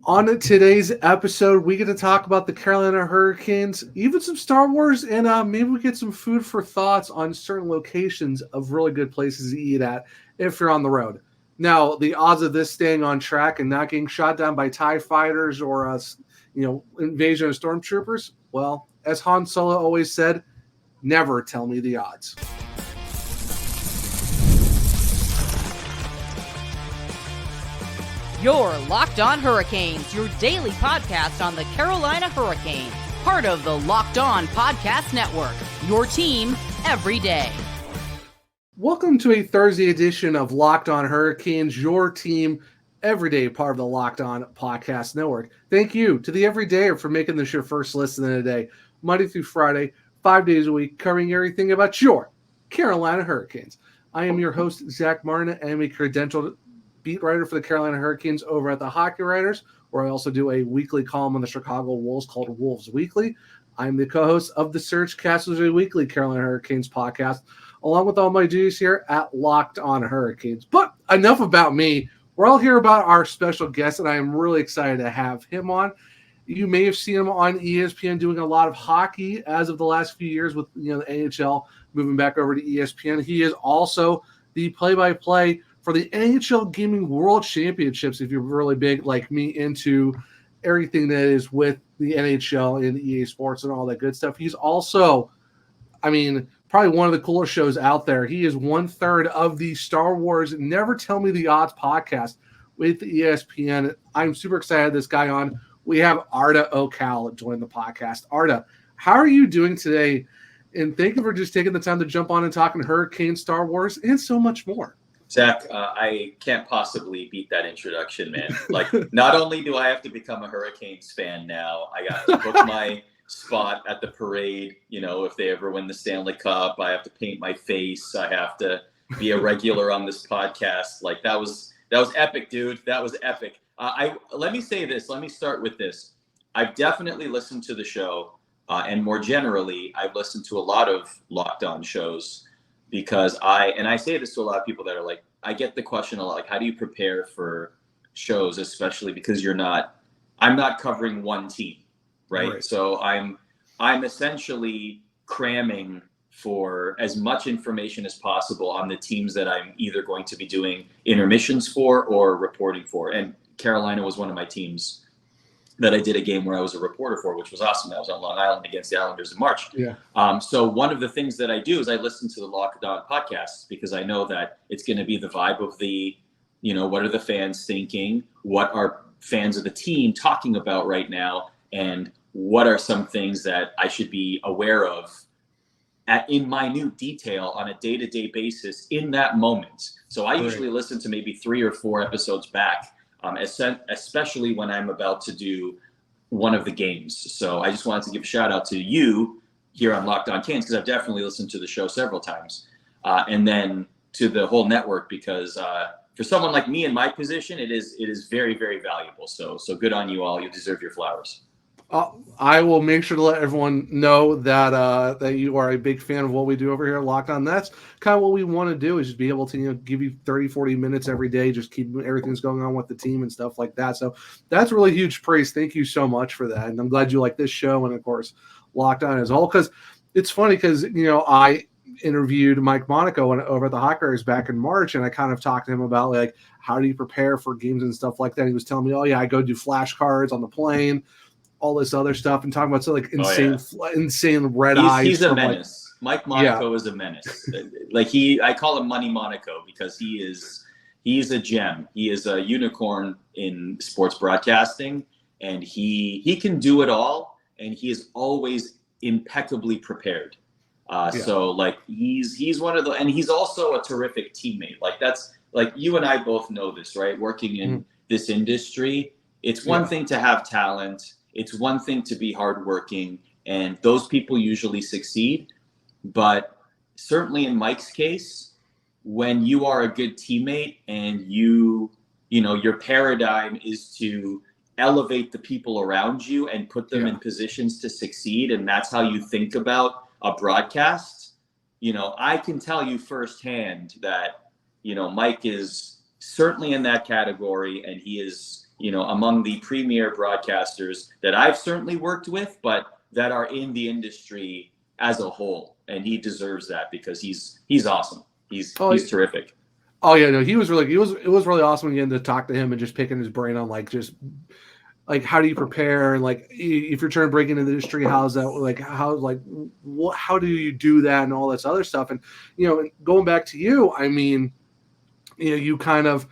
On today's episode, we get to talk about the Carolina Hurricanes, even some Star Wars, and maybe we get some food for thoughts on certain locations of really good places to eat at if you're on the road. Now, the odds of this staying on track and not getting shot down by TIE fighters or invasion of stormtroopers, well, as Han Solo always said, never tell me the odds. You're Locked On Hurricanes, your daily podcast on the Carolina Hurricanes, part of the Locked On Podcast Network, your team every day. Welcome to a Thursday edition of Locked On Hurricanes, your team every day, part of the Locked On Podcast Network. Thank you to the everydayer for making this your first listen of the day, Monday through Friday, 5 days a week, covering everything about your Carolina Hurricanes. I am your host, Zach Martin. I am a credentialed beat writer for the Carolina Hurricanes over at the Hockey Writers, where I also do a weekly column on the Chicago Wolves called Wolves Weekly. I'm the co-host of the Search Castles Weekly Carolina Hurricanes podcast, along with all my duties here at Locked On Hurricanes. But enough about me. We're all here about our special guest, and I am really excited to have him on. You may have seen him on ESPN doing a lot of hockey as of the last few years with the NHL moving back over to ESPN. He is also the play-by-play for the NHL Gaming World Championships, if you're really big like me into everything that is with the NHL and EA Sports and all that good stuff. He's also, probably one of the coolest shows out there. He is 1/3 of the Star Wars Never Tell Me the Odds podcast with ESPN. I'm super excited to have this guy on. We have Arda Öcal join the podcast. Arda, how are you doing today? And thank you for just taking the time to jump on and talking Hurricane, Star Wars, and so much more. Zach, I can't possibly beat that introduction, man. Like, not only do I have to become a Hurricanes fan now, I got to book my spot at the parade. If they ever win the Stanley Cup, I have to paint my face. I have to be a regular on this podcast. Like, that was epic, dude. That was epic. Let me say this. Let me start with this. I've definitely listened to the show, and more generally, I've listened to a lot of Locked On shows. Because I say this to a lot of people that are like, I get the question a lot, like, how do you prepare for shows, especially because I'm not covering one team, right? So I'm essentially cramming for as much information as possible on the teams that I'm either going to be doing intermissions for or reporting for. And Carolina was one of my teams that I did a game where I was a reporter for, which was awesome. I was on Long Island against the Islanders in March. Yeah. So one of the things that I do is I listen to the Locked On podcasts because I know that it's going to be the vibe of the, what are the fans thinking? What are fans of the team talking about right now? And what are some things that I should be aware of in minute detail on a day-to-day basis in that moment? So I usually listen to maybe 3 or 4 episodes back, especially when I'm about to do one of the games. So I just wanted to give a shout out to you here on Locked On Canes, because I've definitely listened to the show several times. And then to the whole network, because for someone like me in my position, it is very, very valuable. So good on you all. You deserve your flowers. I will make sure to let everyone know that that you are a big fan of what we do over here at Locked On. That's kind of what we want to do, is just be able to give you 30, 40 minutes every day, just keep everything's going on with the team and stuff like that. So that's really huge praise. Thank you so much for that. And I'm glad you like this show and, of course, Locked On as a whole, because it's funny because, I interviewed Mike Monaco over at the Hockey Writers back in March, and I kind of talked to him about, like, how do you prepare for games and stuff like that. And he was telling me, I go do flashcards on the plane, all this other stuff, and talking about insane red eyes. He's a menace. Mike Monaco is a menace. I call him Money Monaco because he's a gem. He is a unicorn in sports broadcasting, and he can do it all, and he is always impeccably prepared. So he's one of the, and he's also a terrific teammate. That's you and I both know this, right? Working in this industry, it's one thing to have talent. It's one thing to be hardworking, and those people usually succeed. But certainly in Mike's case, when you are a good teammate and your paradigm is to elevate the people around you and put them in positions to succeed, and that's how you think about a broadcast, I can tell you firsthand that, Mike is certainly in that category, and he is among the premier broadcasters that I've certainly worked with, but that are in the industry as a whole. And he deserves that because he's awesome. He's terrific. Oh yeah, no, it was really awesome again to talk to him and just picking his brain on how do you prepare, and like if you're trying to break into the industry, how do you do that and all this other stuff. And going back to you, I mean, you kind of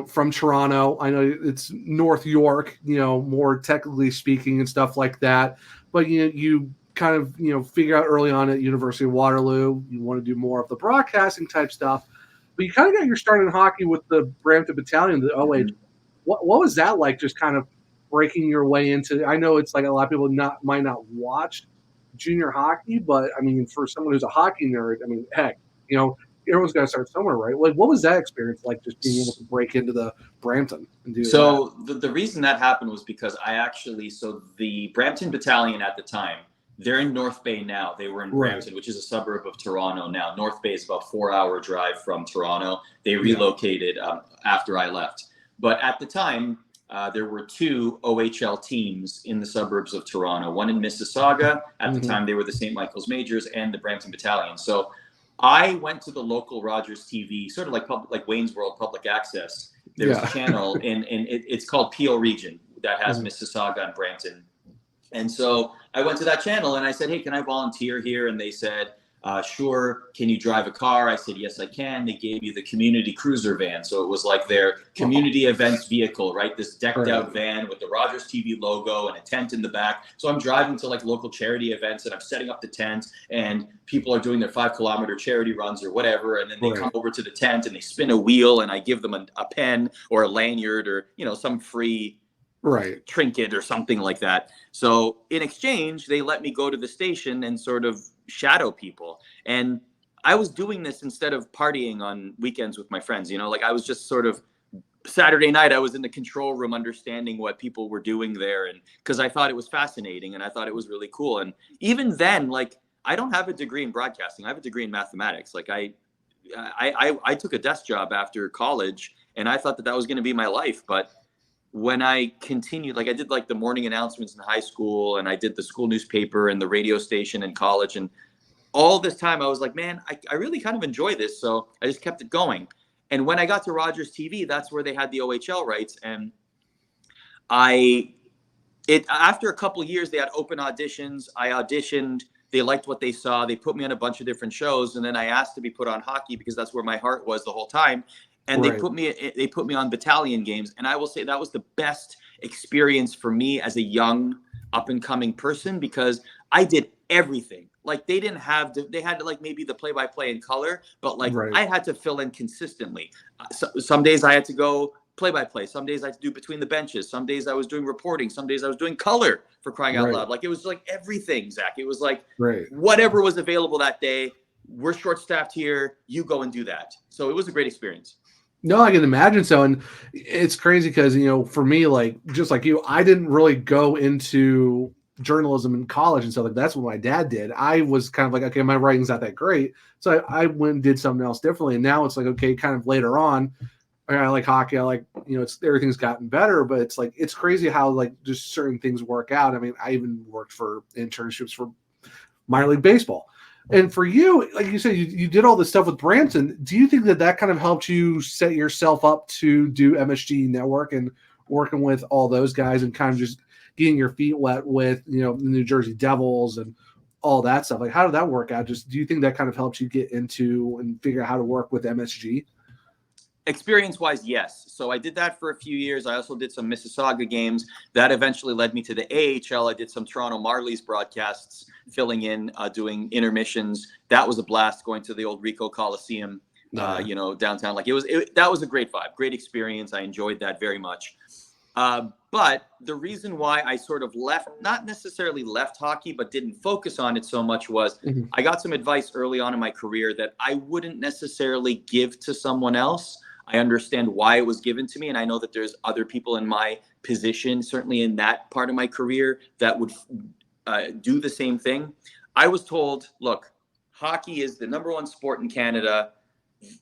from Toronto, I know it's North York, more technically speaking and stuff like that, but you kind of figure out early on at University of Waterloo you want to do more of the broadcasting type stuff, but you kind of got your start in hockey with the Brampton Battalion, the OH. Mm-hmm. What was that like, just kind of breaking your way into? I know it's like a lot of people might not watch junior hockey, but I mean, for someone who's a hockey nerd, I mean, heck, everyone's got to start somewhere, right? Like, what was that experience like, just being able to break into the Brampton and do that? So the reason that happened was because the Brampton Battalion at the time, they're in North Bay now. They were in Brampton, which is a suburb of Toronto now. North Bay is about a 4-hour drive from Toronto. They relocated after I left. But at the time, there were 2 OHL teams in the suburbs of Toronto, one in Mississauga. At the time, they were the St. Michael's Majors and the Brampton Battalion. So I went to the local Rogers TV, sort of like Wayne's World Public Access. There's a channel, and it's called PO Region that has Mississauga and Brampton. And so I went to that channel and I said, hey, can I volunteer here? And they said, sure. Can you drive a car? I said, yes, I can. They gave you the community cruiser van. So it was like their community events vehicle, right? This decked out van with the Rogers TV logo and a tent in the back. So I'm driving to like local charity events and I'm setting up the tent and people are doing their 5-kilometer charity runs or whatever. And then they come over to the tent and they spin a wheel and I give them a pen or a lanyard or, some free trinket or something like that. So in exchange, they let me go to the station and sort of shadow people. And I was doing this instead of partying on weekends with my friends, like I was just sort of Saturday night, I was in the control room understanding what people were doing there. And because I thought it was fascinating and I thought it was really cool. And even then, like, I don't have a degree in broadcasting. I have a degree in mathematics. Like I took a desk job after college and I thought that was going to be my life. But when I continued, like I did like the morning announcements in high school and I did the school newspaper and the radio station in college. And all this time I was like, man, I really kind of enjoy this. So I just kept it going. And when I got to Rogers TV, that's where they had the OHL rights. And after a couple of years, they had open auditions. I auditioned. They liked what they saw. They put me on a bunch of different shows. And then I asked to be put on hockey because that's where my heart was the whole time. And they put me on battalion games. And I will say that was the best experience for me as a young up and coming person because I did everything. Like they had like maybe the play-by-play in color, but like I had to fill in consistently. Some days I had to go play-by-play. Some days I had to do between the benches. Some days I was doing reporting. Some days I was doing color, for crying out loud. Like it was like everything, Zach. It was like whatever was available that day. We're short-staffed here. You go and do that. So it was a great experience. No, I can imagine so. And it's crazy because, for me, like, just like you, I didn't really go into journalism in college and stuff. Like that's what my dad did. I was kind of like, okay, my writing's not that great. So I went and did something else differently. And now it's like, okay, kind of later on, I like hockey. I like, everything's gotten better, but it's like, it's crazy how like just certain things work out. I mean, I even worked for internships for minor league baseball. And for you, like you said, you did all this stuff with Brampton. Do you think that kind of helped you set yourself up to do MSG Network and working with all those guys and kind of just getting your feet wet with, the New Jersey Devils and all that stuff? Like, how did that work out? Just do you think that kind of helped you get into and figure out how to work with MSG? Experience-wise, yes. So I did that for a few years. I also did some Mississauga games. That eventually led me to the AHL. I did some Toronto Marlies broadcasts, filling in, doing intermissions. That was a blast, going to the old Ricoh Coliseum, downtown. Like that was a great vibe, great experience. I enjoyed that very much. But the reason why I sort of not necessarily left hockey, but didn't focus on it so much was I got some advice early on in my career that I wouldn't necessarily give to someone else. I understand why it was given to me. And I know that there's other people in my position, certainly in that part of my career, that would do the same thing. I was told, look, hockey is the #1 sport in Canada.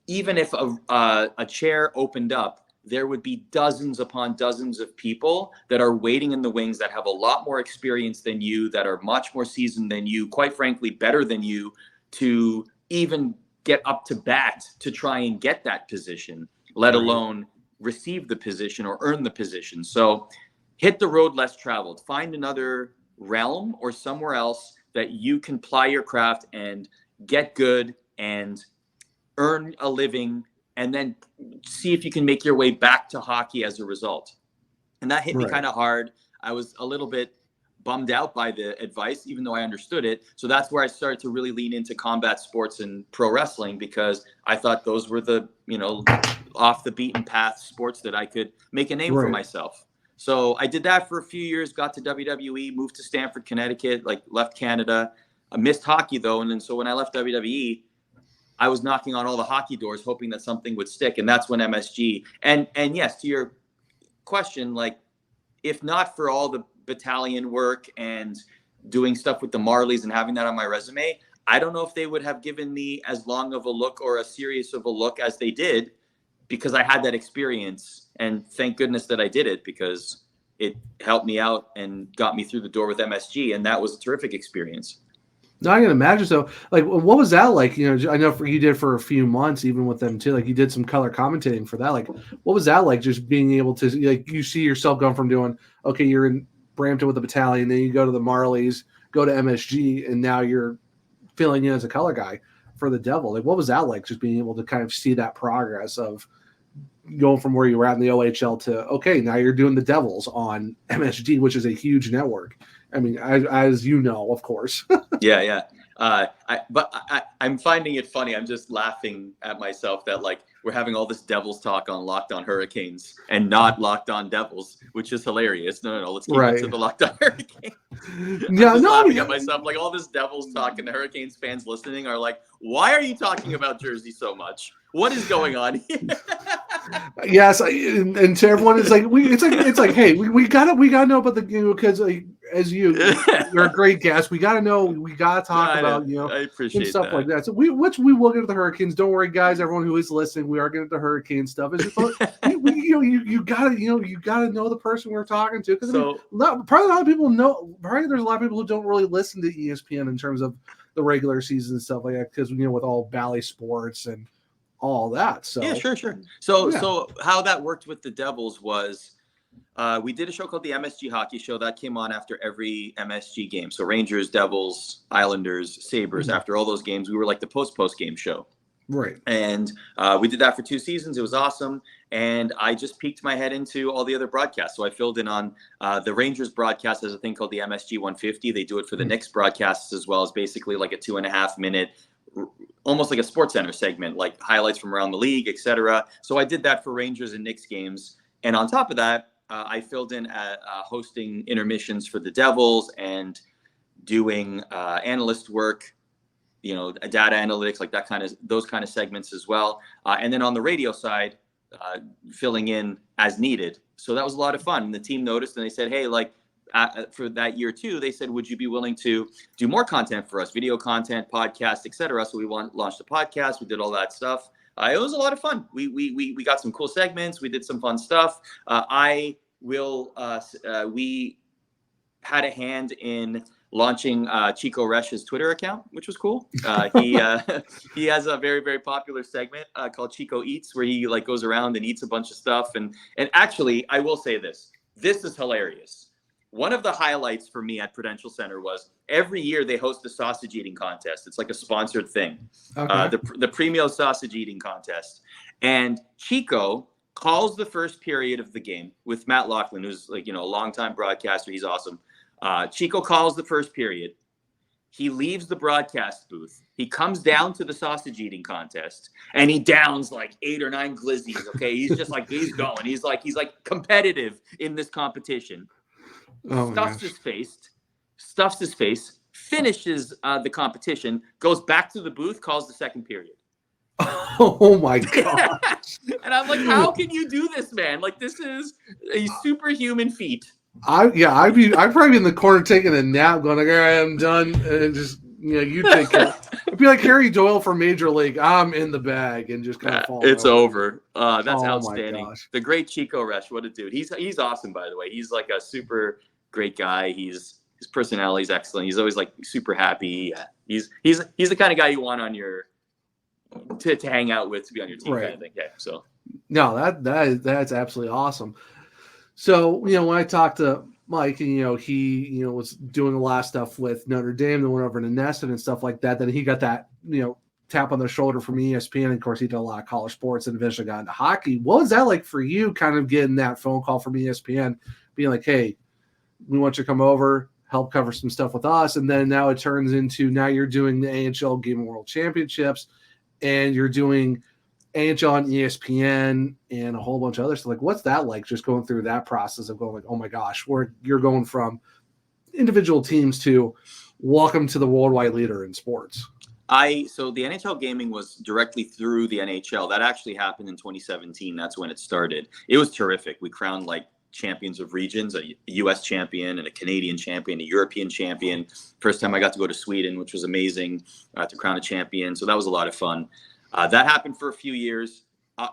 Even if a chair opened up, there would be dozens upon dozens of people that are waiting in the wings that have a lot more experience than you, that are much more seasoned than you, quite frankly, better than you, to even get up to bat to try and get that position, let alone receive the position or earn the position. So hit the road less traveled. Find another realm or somewhere else that you can ply your craft and get good and earn a living, and then see if you can make your way back to hockey as a result. And that hit me kind of hard. I was a little bit bummed out by the advice, even though I understood it. So that's where I started to really lean into combat sports and pro wrestling, because I thought those were the, off the beaten path sports that I could make a name for myself. So I did that for a few years, got to WWE, moved to Stamford, Connecticut, left Canada. I missed hockey though. And then so when I left WWE, I was knocking on all the hockey doors, hoping that something would stick. And that's when MSG, and yes, to your question, if not for all the battalion work and doing stuff with the Marlies and having that on my resume, I don't know if they would have given me as long of a look or as serious of a look as they did, because I had that experience. And thank goodness that I did it, because it helped me out and got me through the door with MSG. And that was a terrific experience. No, I can imagine. So, what was that like? I know you did for a few months, even with them too. You did some color commentating for that. What was that like? Just being able to, you see yourself going from doing, okay, you're in Brampton with the battalion, then you go to the Marlies, go to MSG, and now you're filling in as a color guy for the Devil. What was that like? Just being able to kind of see that progress of going from where you were at in the OHL to, okay, now you're doing the Devils on MSG, which is a huge network. I mean, as you know, of course. Yeah. I'm finding it funny. I'm just laughing at myself that we're having all this Devils talk on Locked On Hurricanes and not Locked On Devils, which is hilarious. No. Let's keep it to the Locked On Hurricanes. I'm laughing at myself. All this Devils talk, and the Hurricanes fans listening are like, why are you talking about Jersey so much? What is going on here? Yes, and to everyone, it's like, hey, we gotta know about the game, because as you're a great guest, we gotta know, we gotta talk about I appreciate stuff that. like that. So we will get to the Hurricanes. Don't worry, guys. Everyone who is listening, we are getting to the Hurricane stuff. It's just, you gotta know the person we're talking to, because probably a lot of people know. Probably there's a lot of people who don't really listen to ESPN in terms of the regular season and stuff like that, because with all Bally Sports and all that. So yeah, sure. So how that worked with the Devils was, we did a show called the MSG Hockey Show that came on after every MSG game. So Rangers, Devils, Islanders, Sabres. After all those games, we were like the post game show. Right. And we did that for 2 seasons. It was awesome. And I just peeked my head into all the other broadcasts. So I filled in on the Rangers broadcast. There's a thing called the MSG 150. They do it for the Knicks broadcasts as well, as basically like a 2.5 minute, almost like a SportsCenter segment, like highlights from around the league, etc. So I did that for Rangers and Knicks games. And on top of that, I filled in at hosting intermissions for the Devils and doing analyst work, data analytics, like those kind of segments as well. And then on the radio side, filling in as needed. So that was a lot of fun. And the team noticed, and they said, hey, for that year too, they said, would you be willing to do more content for us, video content, podcast, etc. So we launched a podcast. We did all that stuff. It was a lot of fun. We got some cool segments. We did some fun stuff. We had a hand in launching Chico Resh's Twitter account, which was cool. He has a very, very popular segment called Chico Eats, where he goes around and eats a bunch of stuff. And actually, I will say this is hilarious. One of the highlights for me at Prudential Center was every year they host a sausage eating contest. It's like a sponsored thing, the Premio Sausage Eating Contest. And Chico calls the first period of the game with Matt Laughlin, who's a longtime broadcaster. He's awesome. Chico calls the first period. He leaves the broadcast booth. He comes down to the sausage eating contest and he downs 8 or 9 glizzies. Okay. He's just he's going. He's competitive in this competition. Stuffs his face, finishes the competition, goes back to the booth, calls the second period. Oh my God. And I'm like, how can you do this, man? This is a superhuman feat. I'd probably be in the corner taking a nap, going all right, I'm done, and just you take care. be like Harry Doyle for Major League. I'm in the bag and just kind of fall. It's over. That's Oh, outstanding. The great Chico Resch, what a dude. He's awesome, by the way. He's like a super great guy. His personality is excellent. He's always like super happy. He's the kind of guy you want on your to hang out with, to be on your team, kind of thing. Yeah. So no, that's absolutely awesome. So when I talked to Mike, and he was doing a lot of stuff with Notre Dame, then went over to Nesson and stuff like that. Then he got that tap on the shoulder from ESPN. And of course, he did a lot of college sports and eventually got into hockey. What was that like for you, kind of getting that phone call from ESPN, being like, "Hey, we want you to come over, help cover some stuff with us," and then now it turns into now you're doing the AHL Gaming World Championships, and you're doing AHL on ESPN and a whole bunch of other stuff. Like, what's that like? Just going through that process of going like, "Oh my gosh, you're going from individual teams to welcome to the worldwide leader in sports." So the NHL gaming was directly through the NHL. That actually happened in 2017. That's when it started. It was terrific. We crowned like champions of regions, a U.S. champion and a Canadian champion, a European champion. First time I got to go to Sweden, which was amazing, to crown a champion. So that was a lot of fun. That happened for a few years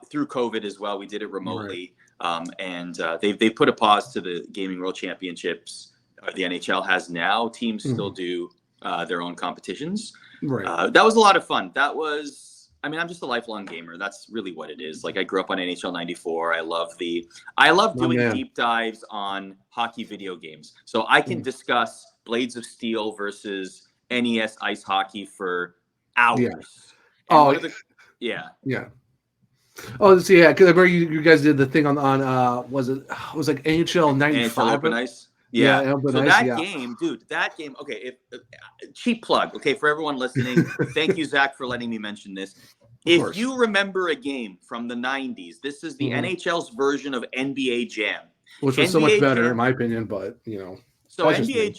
through COVID as well. We did it remotely. Right. And they put a pause to the Gaming World Championships. The NHL has now. Teams still do their own competitions. Right. That was a lot of fun. I'm just a lifelong gamer. That's really what it is. Like, I grew up on NHL 94. I love doing deep dives on hockey video games. So I can discuss Blades of Steel versus NES ice hockey for hours. Yeah. Oh, so yeah, because I remember you guys did the thing on was it was like NHL 95? NHL Open Ice. Yeah. Game, dude, okay, cheap plug, okay, for everyone listening. Thank you, Zach, for letting me mention this. If you remember a game from the 90s, this is the NHL's version of NBA Jam. Which was so much better, in my opinion, but, So NBA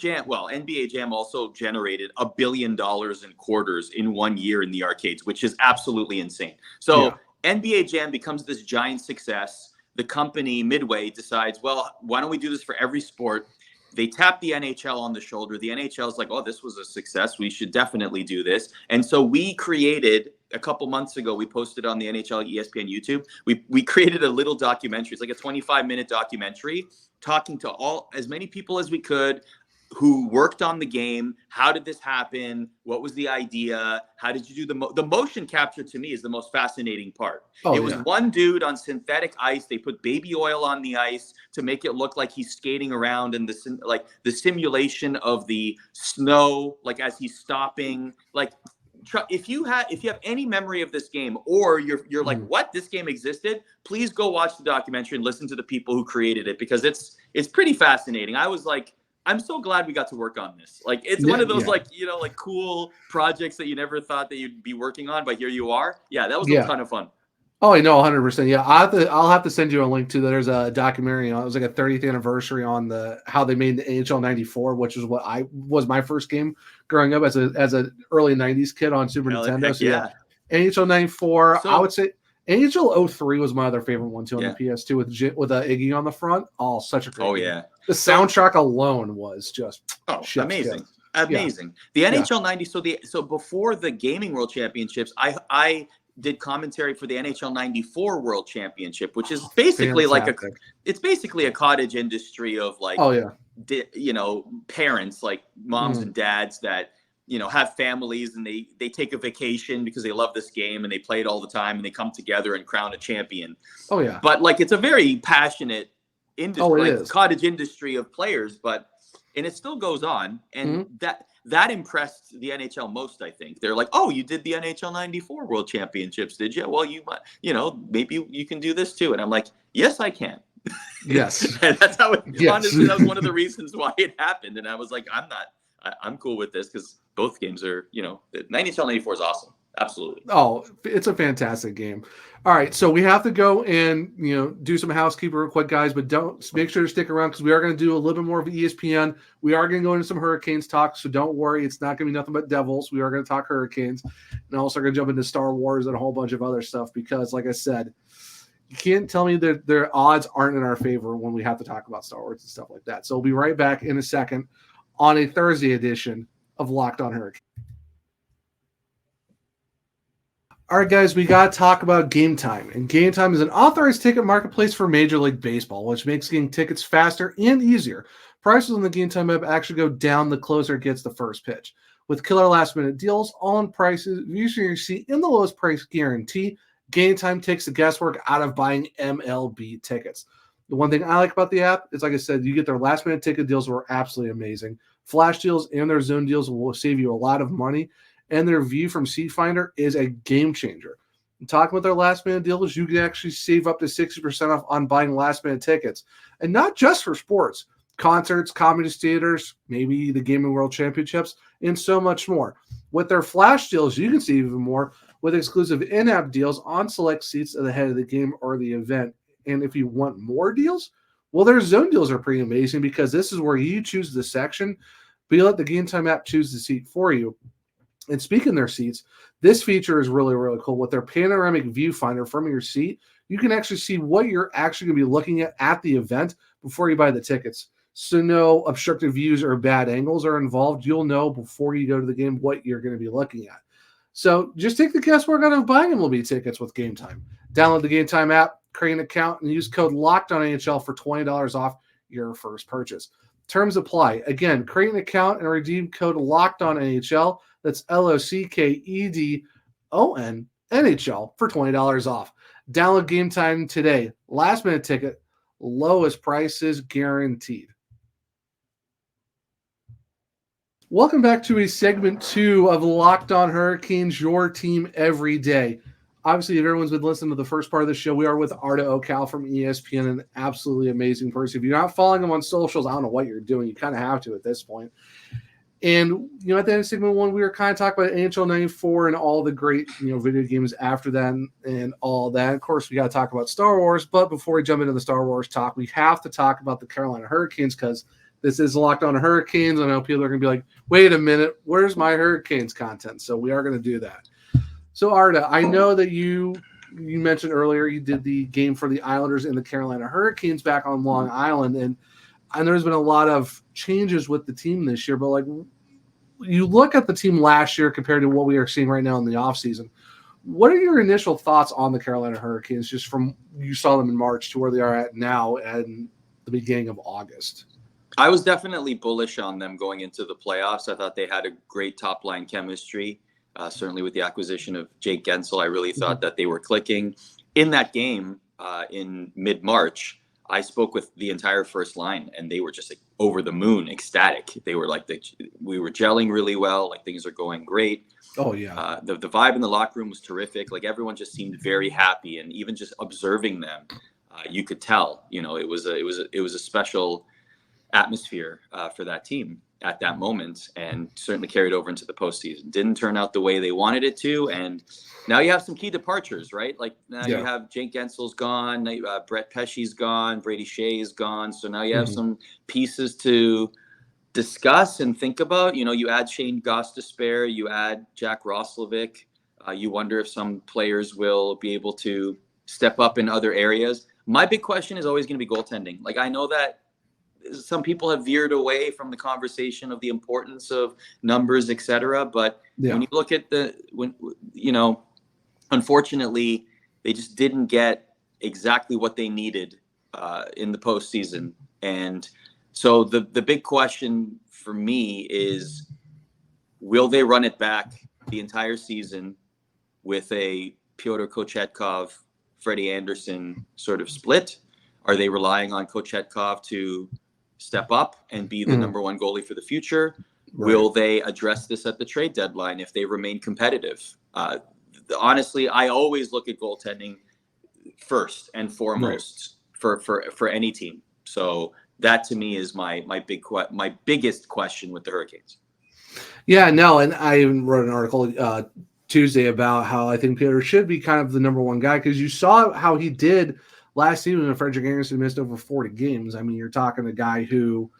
Jam also generated $1 billion in quarters in 1 year in the arcades, which is absolutely insane. So NBA Jam becomes this giant success. The company, Midway, decides, well, why don't we do this for every sport? They tap the NHL on the shoulder. The NHL is like, oh, this was a success. We should definitely do this. And so we created, a couple months ago, we posted on the NHL ESPN YouTube. We created a little documentary. It's like a 25-minute documentary talking to as many people as we could who worked on the game. How did this happen? What was the idea? How did you do the motion capture? To me is the most fascinating part. It was one dude on synthetic ice. They put baby oil on the ice to make it look like he's skating around, and the simulation of the snow, like as he's stopping. Like, if you have any memory of this game, or you're like, what, this game existed, please go watch the documentary and listen to the people who created it, because it's pretty fascinating. I was like, I'm so glad we got to work on this. Like, it's one of those like cool projects that you never thought that you'd be working on, but here you are. Yeah, that was a ton of fun. Oh, I know, 100%. Yeah, I'll have to send you a link to that. There's a documentary. It was like a 30th anniversary on how they made the NHL 94, which is what was my first game growing up as an early 90s kid on Super Nintendo. So NHL 94. I would say NHL 03 was my other favorite one too on the PS2 with Iggy on the front. Oh, such a great game. The soundtrack alone was just amazing. Amazing. The NHL 90. So before the Gaming World Championships, I did commentary for the NHL 94 World Championship, which is basically it's basically a cottage industry of like, parents, like moms and dads that, have families, and they take a vacation because they love this game and they play it all the time, and they come together and crown a champion. Oh yeah. But like, it's a very passionate industry, cottage industry of players, and it still goes on. And that impressed the NHL most, I think. They're like, oh, you did the NHL 94 World Championships, did you? Well, you might, maybe you can do this too. And I'm like, yes, I can. Yes. And that's how honestly, that was one of the reasons why it happened. And I was like, I'm cool with this, because both games are, NHL 94 is awesome. Absolutely. Oh, it's a fantastic game. All right, so we have to go and do some housekeeping real quick, guys, but make sure to stick around, because we are going to do a little bit more of ESPN. We are going to go into some Hurricanes talk, so don't worry, it's not going to be nothing but Devils. We are going to talk Hurricanes, and also going to jump into Star Wars and a whole bunch of other stuff, because, like I said, you can't tell me that their odds aren't in our favor when we have to talk about Star Wars and stuff like that. So we'll be right back in a second on a Thursday edition of Locked On Hurricanes. All right, guys, we got to talk about Game Time. And Game Time is an authorized ticket marketplace for Major League Baseball, which makes getting tickets faster and easier. Prices on the Game Time app actually go down the closer it gets the first pitch. With killer last-minute deals, all-in prices, usually your seat in the lowest price guarantee, Game Time takes the guesswork out of buying MLB tickets. The one thing I like about the app is, like I said, you get their last-minute ticket deals were absolutely amazing. Flash deals and their zone deals will save you a lot of money. And their view from Seat Finder is a game changer. Talking about their last minute deals, you can actually save up to 60% off on buying last minute tickets. And not just for sports, concerts, comedy theaters, maybe the Gaming World Championships, and so much more. With their flash deals, you can see even more with exclusive in-app deals on select seats at the head of the game or the event. And if you want more deals, well, their zone deals are pretty amazing because this is where you choose the section, but you let the Game Time app choose the seat for you. And speaking of their seats, this feature is really, really cool. With their panoramic viewfinder from your seat, you can actually see what you're actually going to be looking at the event before you buy the tickets. So no obstructive views or bad angles are involved. You'll know before you go to the game what you're going to be looking at. So just take the guesswork out of buying MLB tickets with Game Time. Download the Game Time app, create an account, and use code LOCKEDONNHL for $20 off your first purchase. Terms apply. Again, create an account and redeem code LOCKEDONNHL. That's LOCKEDON NHL for $20 off. Download Game Time today. Last minute ticket, lowest prices guaranteed. Welcome back to a segment 2 of Locked On Hurricanes, your team every day. Obviously, if everyone's been listening to the first part of the show, we are with Arda Öcal from ESPN, an absolutely amazing person. If you're not following him on socials, I don't know what you're doing. You kind of have to at this point. And, at the end of segment 1, we were kind of talking about NHL 94 and all the great, video games after that and all that. Of course, we got to talk about Star Wars. But before we jump into the Star Wars talk, we have to talk about the Carolina Hurricanes because this is Locked On Hurricanes. I know people are going to be like, wait a minute, where's my Hurricanes content? So we are going to do that. So, Arda, I know that you mentioned earlier you did the game for the Islanders and the Carolina Hurricanes back on Long Island. And there's been a lot of changes with the team this year, but you look at the team last year compared to what we are seeing right now in the offseason. What are your initial thoughts on the Carolina Hurricanes just from you saw them in March to where they are at now and the beginning of August? I was definitely bullish on them going into the playoffs. I thought they had a great top-line chemistry, certainly with the acquisition of Jake Gensel. I really thought that they were clicking. In that game in mid-March, I spoke with the entire first line, and they were just over the moon, ecstatic. They were we were gelling really well. Things are going great. Oh yeah. The vibe in the locker room was terrific. Everyone just seemed very happy, and even just observing them, you could tell. It was a special atmosphere for that team at that moment, and certainly carried over into the postseason. Didn't turn out the way they wanted it to, and now you have some key departures, right? You have Jake Gensel's gone, Brett Pesce's gone, Brady Shea is gone, so now you have some pieces to discuss and think about. You add Shane Gostisbehere, you add Jack Roslovic. You wonder if some players will be able to step up in other areas. My big question is always going to be goaltending. I know that some people have veered away from the conversation of the importance of numbers, et cetera. But when you look at unfortunately, they just didn't get exactly what they needed in the postseason. And so the big question for me is, will they run it back the entire season with a Pyotr Kochetkov, Freddie Anderson sort of split? Are they relying on Kochetkov to step up and be the number one goalie for the future? Right. Will they address this at the trade deadline if they remain competitive? Honestly, I always look at goaltending first and foremost for any team. So that to me is my biggest question with the Hurricanes. Yeah, no, and I even wrote an article Tuesday about how I think Peter should be kind of the number one guy because you saw how he did last season when Frederik Andersen missed over 40 games. I mean, you're talking a guy who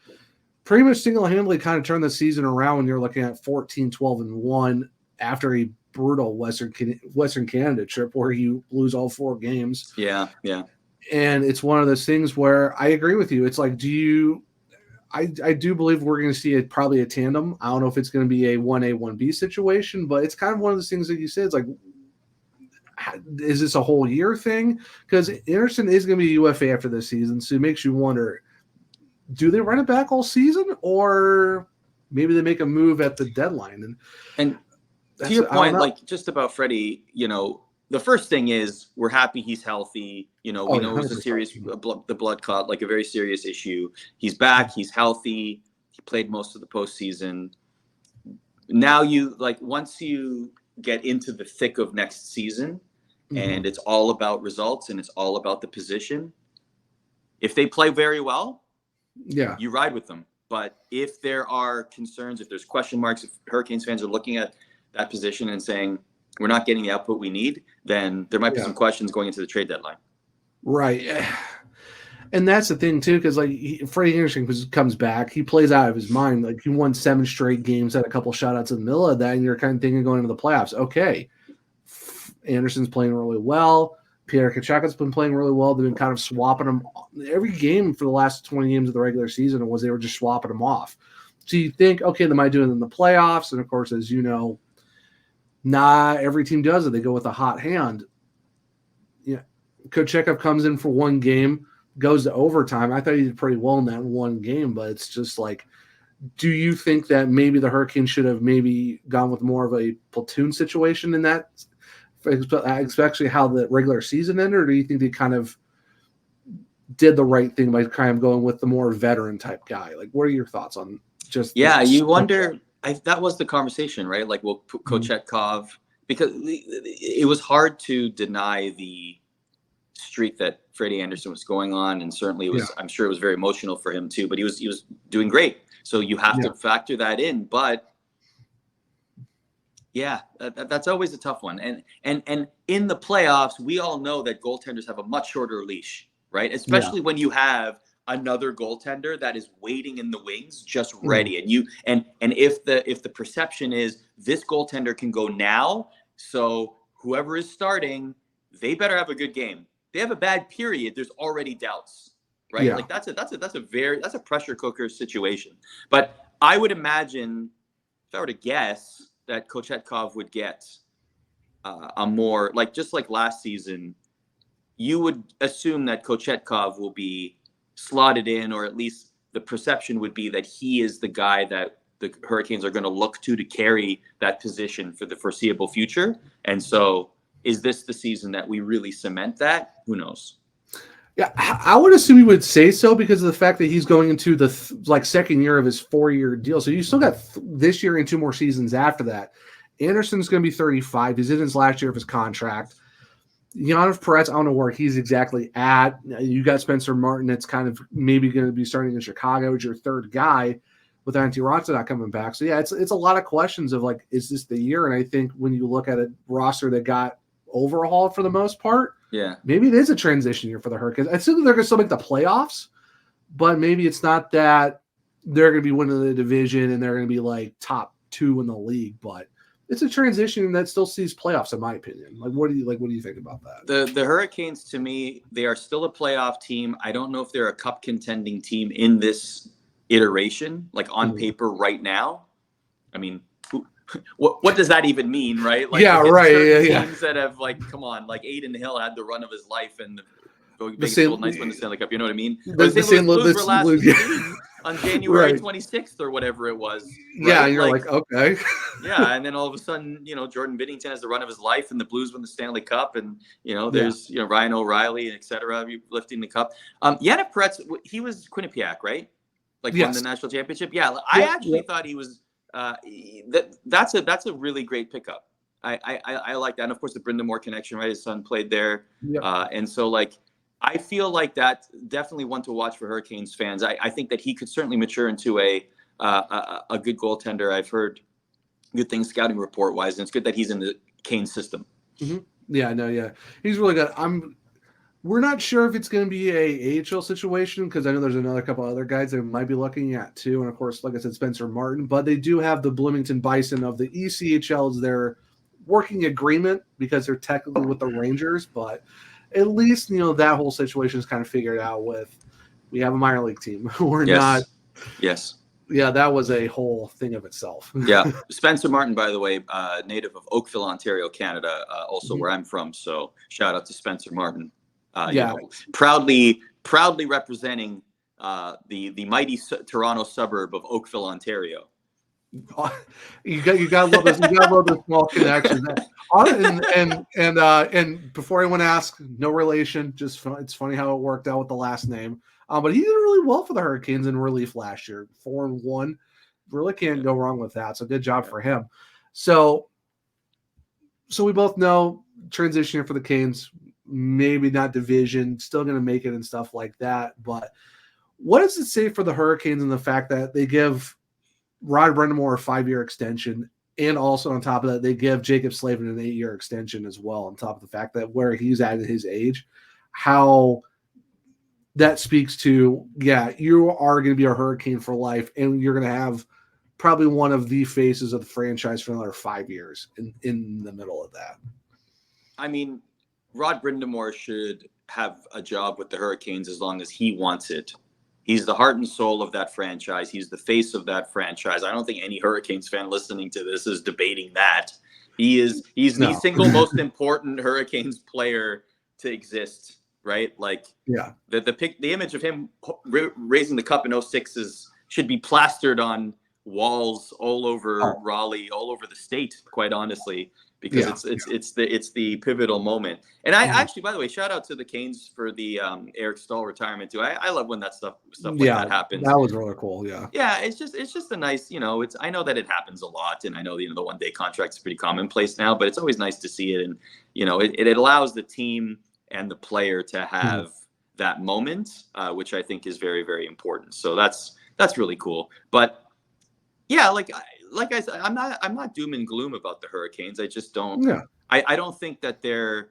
pretty much single-handedly kind of turned the season around when you're looking at 14-12-1 after a brutal Western Canada trip where you lose all 4 games. Yeah. And it's one of those things where I agree with you. It's I do believe we're going to see probably a tandem. I don't know if it's going to be a 1A, 1B situation, but it's kind of one of those things that you said. It's is this a whole year thing? Because Anderson is going to be UFA after this season, so it makes you wonder, do they run it back all season, or maybe they make a move at the deadline? And to your point, like just about Freddie, the first thing is we're happy he's healthy. We know it's a serious, the blood clot, like a very serious issue. He's back. He's healthy. He played most of the postseason. Now once you get into the thick of next season, and it's all about results and it's all about the position. If they play very well, you ride with them. But if there are concerns, if there's question marks, if Hurricanes fans are looking at that position and saying, we're not getting the output we need, then there might be some questions going into the trade deadline. Right. And that's the thing, too, because Freddie Anderson comes back. He plays out of his mind. Like, he won 7 straight games, had a couple shutouts in the middle of that, and you're kind of thinking going into the playoffs, okay, Anderson's playing really well. Pierre Kachaka's been playing really well. They've been kind of swapping him every game for the last 20 games of the regular season. They were just swapping him off. So you think, okay, they might do it in the playoffs. And, of course, as you know, not every team does it. They go with a hot hand. Kochetkov comes in for one game, goes to overtime. I thought he did pretty well in that one game, but it's just like, do you think that maybe the Hurricanes should have maybe gone with more of a platoon situation in that, especially how the regular season ended, or do you think they kind of did the right thing by kind of going with the more veteran type guy? Like, what are your thoughts on just? You wonder. That was the conversation, right? Like, well, Kochetkov, because it was hard to deny the streak that Freddie Anderson was going on, and certainly it was. I'm sure it was very emotional for him too. But he was doing great, so you have to factor that in. But that's always a tough one. And in the playoffs, we all know that goaltenders have a much shorter leash, right? Especially when you have another goaltender that is waiting in the wings, just ready. And if the perception is this goaltender can go now, so whoever is starting, they better have a good game. They have a bad period, there's already doubts, right? Like that's a pressure cooker situation. But I would imagine, if I were to guess, that Kochetkov would get a more, just like last season, you would assume that Kochetkov will be slotted in, or at least the perception would be that he is the guy that the Hurricanes are going to look to carry that position for the foreseeable future. And so is this the season that we really cement that? Who knows? Yeah, I would assume he would say so because of the fact that he's going into the second year of his 4-year deal. So you still got this year and 2 more seasons after that. Anderson's going to be 35. He's in his last year of his contract. Yanov Perez, I don't know where he's exactly at. You got Spencer Martin. It's kind of maybe going to be starting in Chicago as your third guy with Antti Raanta not coming back. So, it's a lot of questions of, is this the year? And I think when you look at a roster that got overhauled for the most part, maybe it is a transition year for the Hurricanes. I think they're going to still make the playoffs, but maybe it's not that they're going to be winning the division and they're going to be top 2 in the league, but it's a transition that still sees playoffs, in my opinion. What do you think about that? The Hurricanes, to me, they are still a playoff team. I don't know if they're a cup contending team in this iteration, on paper right now. I mean, what does that even mean, right? Teams that have come on, Aiden Hill had the run of his life and the Golden Knights win the Stanley Cup. You know what I mean? The St. Louis were last on January 26th or whatever it was. Right? Yeah, and you're okay. And then all of a sudden, Jordan Binnington has the run of his life, and the Blues win the Stanley Cup, and there's Ryan O'Reilly, et cetera, lifting the cup. Yanov Perez, he was Quinnipiac, right? Won the national championship. I actually thought he was. That's a really great pickup. I like that, and of course the Brind'amour connection, right? His son played there, and so I feel like that's definitely one to watch for Hurricanes fans. I think that he could certainly mature into a good goaltender. I've heard good things scouting report wise, and it's good that he's in the Kane system. Mm-hmm. Yeah, he's really good. We're not sure if it's going to be a AHL situation because I know there's another couple other guys they might be looking at too, and of course, like I said, Spencer Martin. But they do have the Bloomington Bison of the ECHL as their working agreement because they're technically with the Rangers, but at least that whole situation is kind of figured out with we have a minor league team. We're not. Yes. Yeah, that was a whole thing of itself. Yeah. Spencer Martin, by the way, native of Oakville, Ontario, Canada, also where I'm from. So shout out to Spencer Martin. Proudly representing the mighty Toronto suburb of Oakville, Ontario. You got to love this. You got to love the small connections. And before anyone asks, no relation. Just it's funny how it worked out with the last name. But he did really well for the Hurricanes in relief last year. 4-1, really can't go wrong with that. So good job for him. So we both know transition for the Canes, maybe not division, still going to make it and stuff like that. But what does it say for the Hurricanes and the fact that they give Rod Brind'amour a 5-year extension, and also on top of that, they give Jacob Slavin an 8-year extension as well, on top of the fact that where he's at his age, how that speaks to, you are going to be a Hurricane for life, and you're going to have probably one of the faces of the franchise for another 5 years in the middle of that. I mean, Rod Brind'amour should have a job with the Hurricanes as long as he wants it. He's the heart and soul of that franchise. He's the face of that franchise. I don't think any Hurricanes fan listening to this is debating that. He's the single most important Hurricanes player to exist, right? Like, the image of him raising the cup in 06 should be plastered on walls all over Raleigh, all over the state, quite honestly, because it's the pivotal moment. And I actually, by the way, shout out to the Canes for the Eric Stahl retirement too. I love when that stuff like that happens. That was really cool. Yeah. It's just a nice, I know that it happens a lot, and I know the 1-day contract is pretty commonplace now, but it's always nice to see it. And it allows the team and the player to have that moment, which I think is very, very important. So that's really cool. But yeah, like I said, I'm not doom and gloom about the Hurricanes. I just don't. Yeah. I don't think that they're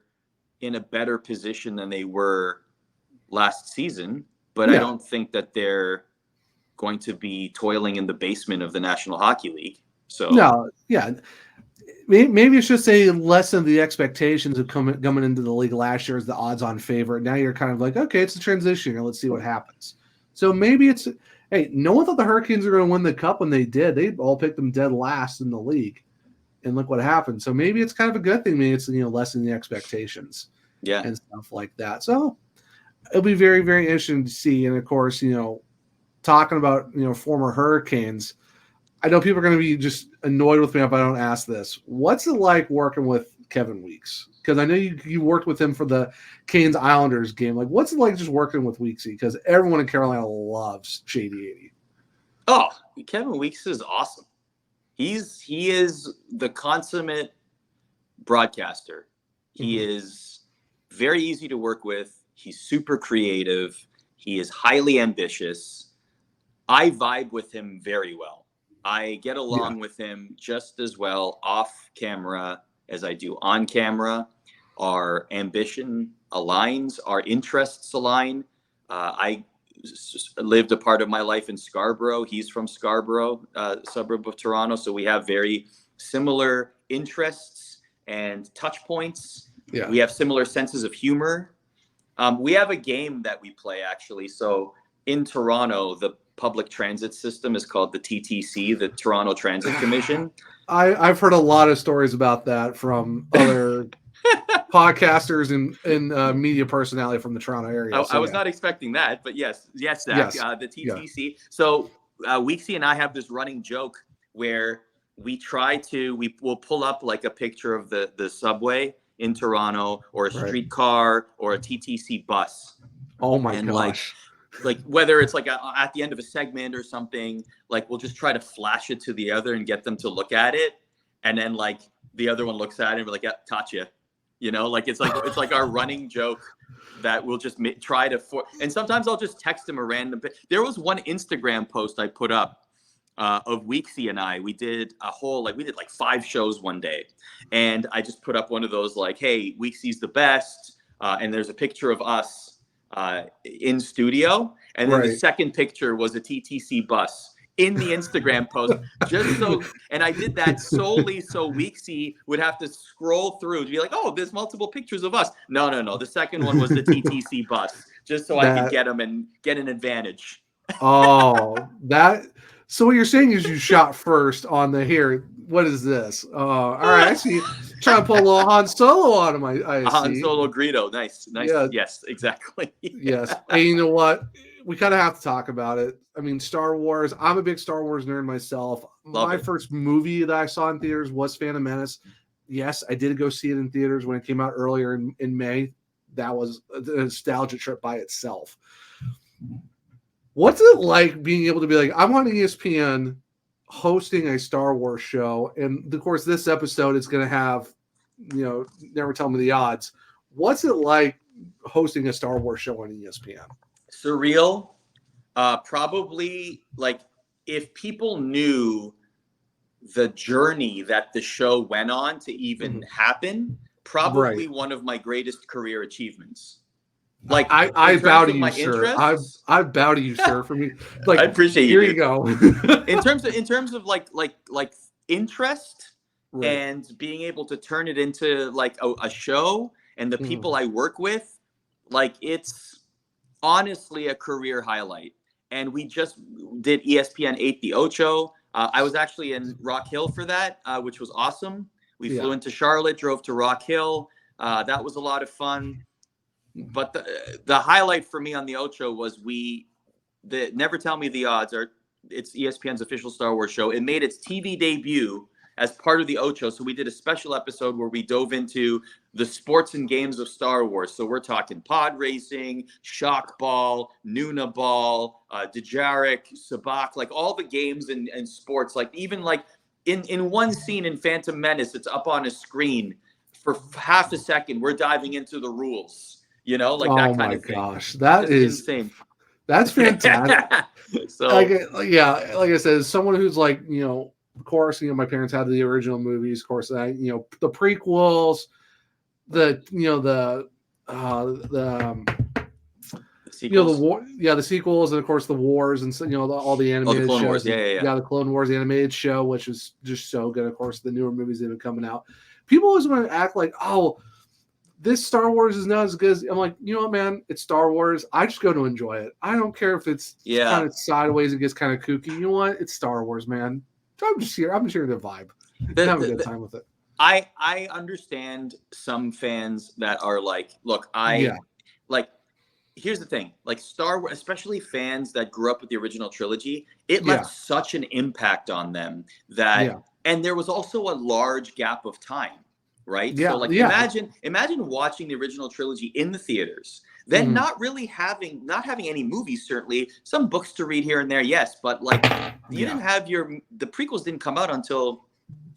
in a better position than they were last season, but I don't think that they're going to be toiling in the basement of the National Hockey League. So maybe it's just a lesson of the expectations of coming into the league last year as the odds-on favorite. Now you're kind of like, okay, it's a transition. Let's see what happens. So maybe it's. Hey, no one thought the Hurricanes were going to win the cup when they did. They all picked them dead last in the league, and look what happened. So maybe it's kind of a good thing. Maybe it's lessening the expectations, and stuff like that. So it'll be very, very interesting to see. And of course, talking about former Hurricanes, I know people are going to be just annoyed with me if I don't ask this. What's it like working with Kevin Weeks? Because I know you worked with him for the Canes Islanders game. Like, what's it like just working with Weeksy? Because everyone in Carolina loves Shady 80. Oh, Kevin Weeks is awesome. He is the consummate broadcaster. He is very easy to work with. He's super creative. He is highly ambitious. I vibe with him very well. I get along with him just as well off camera as I do on camera. Our ambition aligns, our interests align. I lived a part of my life in Scarborough. He's from Scarborough, suburb of Toronto. So we have very similar interests and touch points. Yeah. We have similar senses of humor. We have a game that we play, actually. So in Toronto, the public transit system is called the TTC, the Toronto Transit Commission. I've heard a lot of stories about that from other podcasters and media personality from the Toronto area. I was not expecting that, but yes, Zach, the TTC. Yeah. So Weeksy and I have this running joke where we'll pull up like a picture of the subway in Toronto or a streetcar or a TTC bus. Oh my gosh. Like whether it's like at the end of a segment or something, like we'll just try to flash it to the other and get them to look at it. And then like the other one looks at it and we're like, taught you. Like it's like our running joke that we'll just try to and sometimes I'll just text him a random bit. There was one Instagram post I put up of Weeksy and I. We did like 5 shows one day, and I just put up one of those like, hey, Weeksy's the best, and there's a picture of us in studio, and then the second picture was a TTC bus in the Instagram post, and I did that solely so Weeksy would have to scroll through to be like, oh, there's multiple pictures of us. No. The second one was the TTC bus, just so I could get them and get an advantage. Oh, So what you're saying is you shot first on the here. What is this? All right, I see. Trying to pull a little Han Solo out of my. I Han see. Solo Greedo. Nice. Yeah. Yes, exactly. Yes. And you know what? We kind of have to talk about it. I mean, Star Wars. I'm a big Star Wars nerd myself. My first movie that I saw in theaters was Phantom Menace. Yes, I did go see it in theaters when it came out earlier in May. That was a nostalgia trip by itself. What's it like being able to be like, I'm on ESPN hosting a Star Wars show, and of course, this episode is going to have, never tell me the odds. What's it like hosting a Star Wars show on ESPN? Surreal. Probably like if people knew the journey that the show went on to even happen, probably one of my greatest career achievements. Like I bow to you, sir. I bow to you, sir. For me, like I appreciate here you. You go. in terms of like interest right. and being able to turn it into like a show and the people I work with, like it's honestly a career highlight. And we just did ESPN 8 the Ocho. I was actually in Rock Hill for that, which was awesome. We flew into Charlotte, drove to Rock Hill. That was a lot of fun. But the highlight for me on the Ocho was Never Tell Me the Odds, it's ESPN's official Star Wars show. It made its TV debut as part of the Ocho. So we did a special episode where we dove into the sports and games of Star Wars. So we're talking pod racing, shock ball, Nuna ball, Dejarik, Sabak, like all the games and sports. Like even like in one scene in Phantom Menace, it's up on a screen for half a second. We're diving into the rules. Like that kind of thing. Oh my gosh, that is insane. That's fantastic. So, like I said, as someone who's like, of course, my parents had the original movies. Of course, the prequels, the sequels. the war, the sequels, and of course the wars, and all the animated the Clone shows. Wars. Yeah, the Clone Wars, the animated show, which is just so good. Of course, the newer movies that have been coming out. People always want to act like, oh, this Star Wars is not as good as, I'm like, you know what, man? It's Star Wars. I just go to enjoy it. I don't care if it's kind of sideways and gets kind of kooky. You know what? It's Star Wars, man. I'm just here the vibe. Have a good time with it. I understand some fans that are like, look, here's the thing, like Star Wars, especially fans that grew up with the original trilogy, it left such an impact on them that, and there was also a large gap of time. Right. So like imagine watching the original trilogy in the theaters, then not having any movies, certainly some books to read here and there. Yes. But like you didn't have the prequels didn't come out until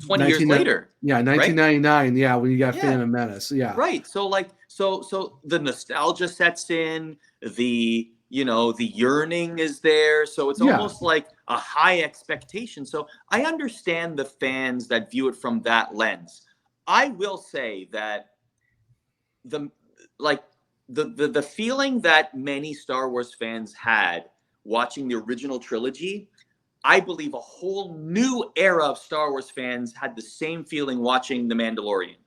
20 years later. Yeah. 1999. Right? Yeah. When you got Phantom Menace. Yeah. Right. So like, so the nostalgia sets in, the yearning is there. So it's almost like a high expectation. So I understand the fans that view it from that lens. I will say that the feeling that many Star Wars fans had watching the original trilogy, I believe a whole new era of Star Wars fans had the same feeling watching The Mandalorian.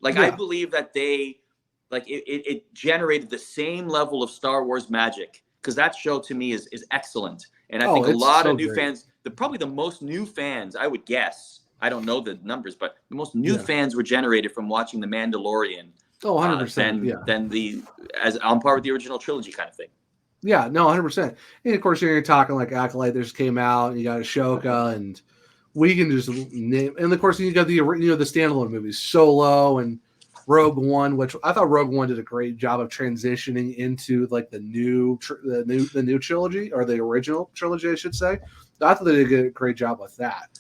Like I believe that it generated the same level of Star Wars magic, because that show to me is excellent. And I think a lot of new fans, probably the most new fans, I would guess, I don't know the numbers, but the most new fans were generated from watching The Mandalorian. 100%. Than as on par with the original trilogy kind of thing. Yeah, no, 100%. And of course, you're talking like Acolyte that just came out, and you got Ashoka, and we can just name. And of course, you got the standalone movies, Solo and Rogue One, which I thought Rogue One did a great job of transitioning into like the new trilogy, or the original trilogy, I should say. I thought they did a great job with that.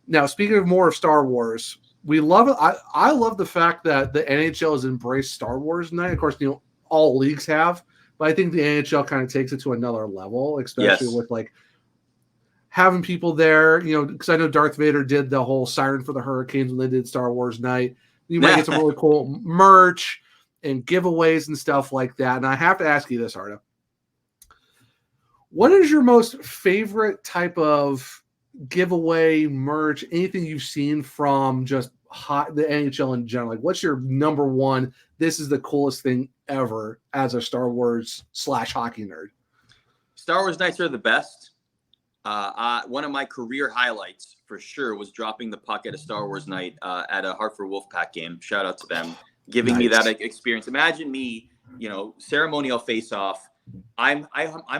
Now, speaking of more of Star Wars, we love it. I love the fact that the NHL has embraced Star Wars night. Of course, all leagues have, but I think the NHL kind of takes it to another level, especially with like having people there. Because I know Darth Vader did the whole Siren for the Hurricanes when they did Star Wars night. You might get some really cool merch and giveaways and stuff like that. And I have to ask you this, Arda. What is your most favorite type of giveaway, merch, anything you've seen from just the NHL in general? Like, what's your number one, this is the coolest thing ever as a Star Wars / hockey nerd? Star Wars nights are the best. One of my career highlights for sure was dropping the puck at a Star Wars night at a Hartford Wolfpack game. Shout out to them, giving me that experience. Imagine me, ceremonial face-off. I'm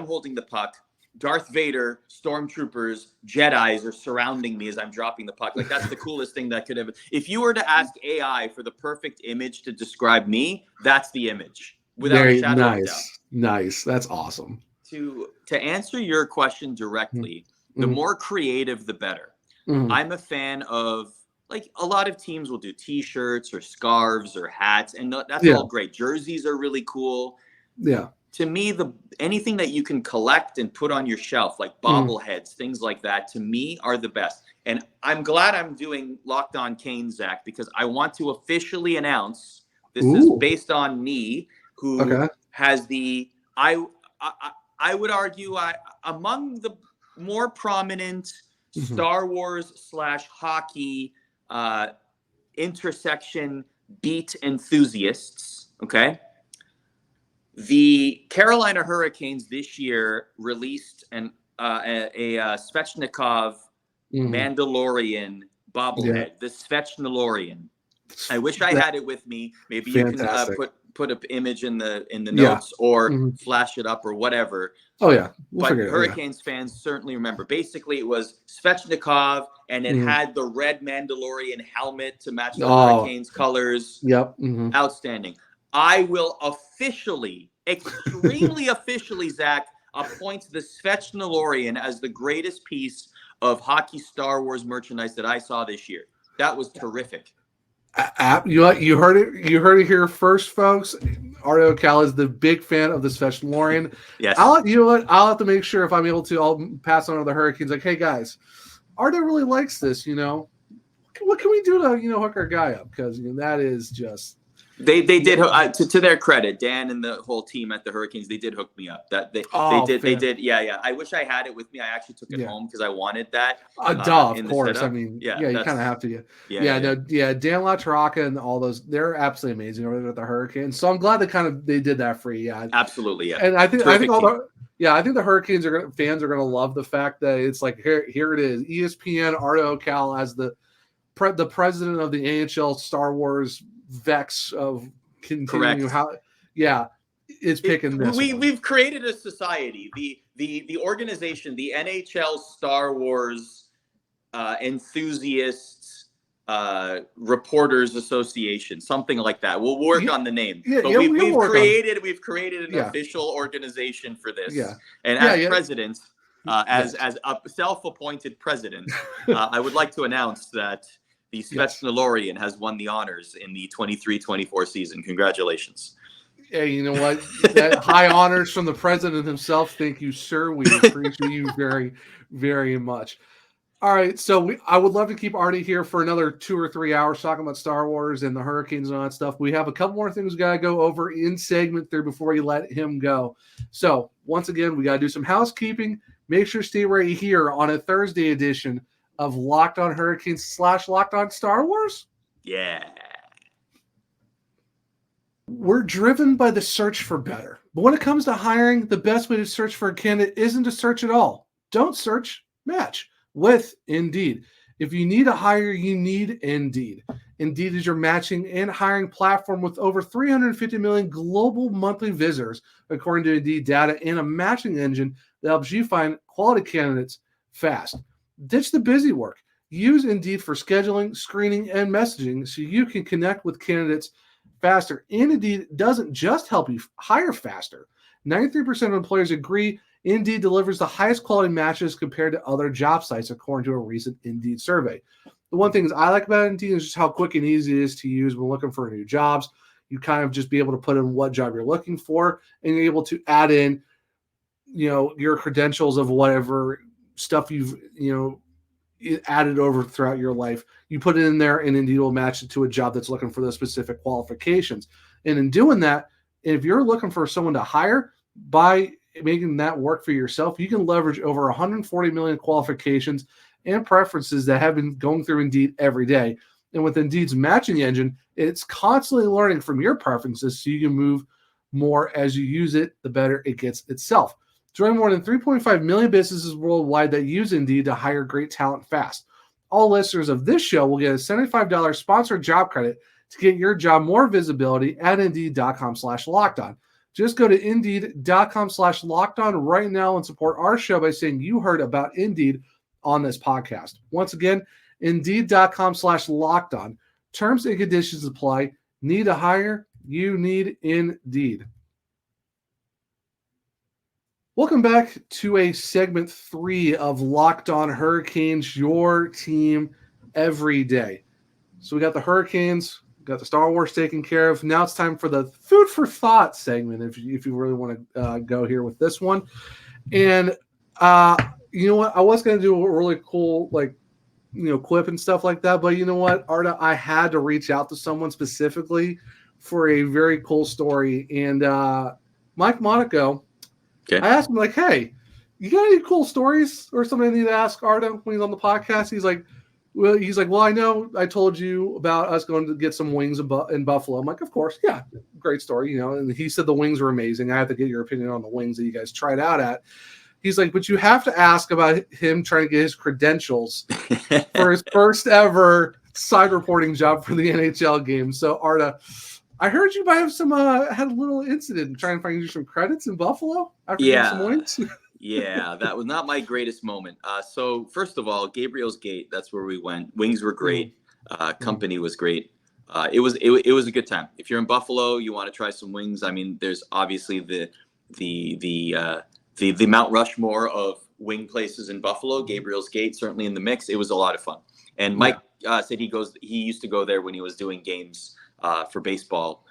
holding the puck. Darth Vader, stormtroopers, Jedis are surrounding me as I'm dropping the puck. Like, that's the coolest thing that could have. If you were to ask AI for the perfect image to describe me, that's the image, without a shadow of doubt. Nice. That's awesome. To answer your question directly, the more creative, the better. I'm a fan of, like, a lot of teams will do T-shirts or scarves or hats, and that's all great. Jerseys are really cool. Yeah. To me, anything that you can collect and put on your shelf, like bobbleheads, things like that, to me are the best. And I'm glad I'm doing Locked On Canes, Zach, because I want to officially announce this is based on me, who has I would argue among the more prominent Star Wars / hockey intersection beat enthusiasts. Okay. The Carolina Hurricanes this year released a Svechnikov Mandalorian bobblehead, the Svechnalorian. I wish I had it with me. Maybe you can put an image in the notes or flash it up or whatever. Oh yeah, but Hurricanes fans certainly remember. Basically, it was Svechnikov, and it had the red Mandalorian helmet to match the Hurricanes colors. Yep, outstanding. I will extremely officially, Zach, appoint the Svechnalorian as the greatest piece of hockey Star Wars merchandise that I saw this year. That was terrific. You heard it here first, folks. Arda Öcal is the big fan of the Svechnalorian. Yes. I'll have to make sure, if I'm able to, I'll pass on to the Hurricanes. Like, hey guys, Arda really likes this. What can we do to hook our guy up? Because that is just. They did to their credit, Dan and the whole team at the Hurricanes, they did hook me up. They did. Yeah. I wish I had it with me. I actually took it home because I wanted that. Of course. I mean, you kind of have to. Dan LaTaraka and all those, they're absolutely amazing over there at the Hurricanes. So I'm glad they did that for you. Yeah, absolutely. Yeah, and I think the Hurricanes fans are gonna love the fact that it's like here it is, ESPN Arda Öcal as the president of the NHL Star Wars Vex of continuing it's picking this. We've created a society, the organization, the NHL Star Wars enthusiasts reporters association, something like that. We'll work on the name, but we've created an official organization for this. And as president, as a self-appointed president, I would like to announce that the Svechnalorian has won the honors in the 23-24 season. Congratulations. Hey, you know what? That high honors from the president himself. Thank you, sir. We appreciate you very, very much. All right. So I would love to keep Artie here for another 2 or 3 hours talking about Star Wars and the Hurricanes and all that stuff. We have a couple more things we got to go over in segment 3 before we let him go. So once again, we got to do some housekeeping. Make sure to stay right here on a Thursday edition of Locked On Hurricanes / Locked On Star Wars? Yeah. We're driven by the search for better. But when it comes to hiring, the best way to search for a candidate isn't to search at all. Don't search, match with Indeed. If you need a hire, you need Indeed. Indeed is your matching and hiring platform with over 350 million global monthly visitors, according to Indeed data, and a matching engine that helps you find quality candidates fast. Ditch the busy work. Use Indeed for scheduling, screening, and messaging so you can connect with candidates faster. And Indeed doesn't just help you hire faster. 93% of employers agree Indeed delivers the highest quality matches compared to other job sites, according to a recent Indeed survey. The one thing I like about Indeed is just how quick and easy it is to use when looking for new jobs. You kind of just be able to put in what job you're looking for, and you're able to add in, your credentials of whatever stuff you've, added over throughout your life. You put it in there, and Indeed will match it to a job that's looking for those specific qualifications. And in doing that, if you're looking for someone to hire, by making that work for yourself, you can leverage over 140 million qualifications and preferences that have been going through Indeed every day. And with Indeed's matching engine, it's constantly learning from your preferences so you can move more as you use it, the better it gets itself. Join more than 3.5 million businesses worldwide that use Indeed to hire great talent fast. All listeners of this show will get a $75 sponsored job credit to get your job more visibility at Indeed.com/lockedon. Just go to Indeed.com/lockedon right now and support our show by saying you heard about Indeed on this podcast. Once again, Indeed.com/lockedon. Terms and conditions apply. Need to hire? You need Indeed. Welcome back to a segment 3 of Locked On Hurricanes, your team every day. So we got the Hurricanes, got the Star Wars taken care of. Now it's time for the food for thought segment, if you really want to go here with this one. And you know what? I was going to do a really cool, quip and stuff like that. But you know what, Arda? I had to reach out to someone specifically for a very cool story. And Mike Monaco, okay. I asked him, hey, you got any cool stories or something I need to ask Arda when he's on the podcast? He's like, well, I know I told you about us going to get some wings in Buffalo. I'm like, of course. Yeah, great story. And he said the wings were amazing. I have to get your opinion on the wings that you guys tried out at. He's like, but you have to ask about him trying to get his credentials for his first ever side reporting job for the NHL game. So, Arda, I heard you might have had a little incident trying to find you some credits in Buffalo after getting some wings. Yeah, that was not my greatest moment. So, first of all, Gabriel's Gate, that's where we went. Wings were great. Company was great. It was a good time. If you're in Buffalo, you want to try some wings. I mean, there's obviously the Mount Rushmore of wing places in Buffalo. Gabriel's Gate certainly in the mix. It was a lot of fun. And Mike said he used to go there when he was doing games for baseball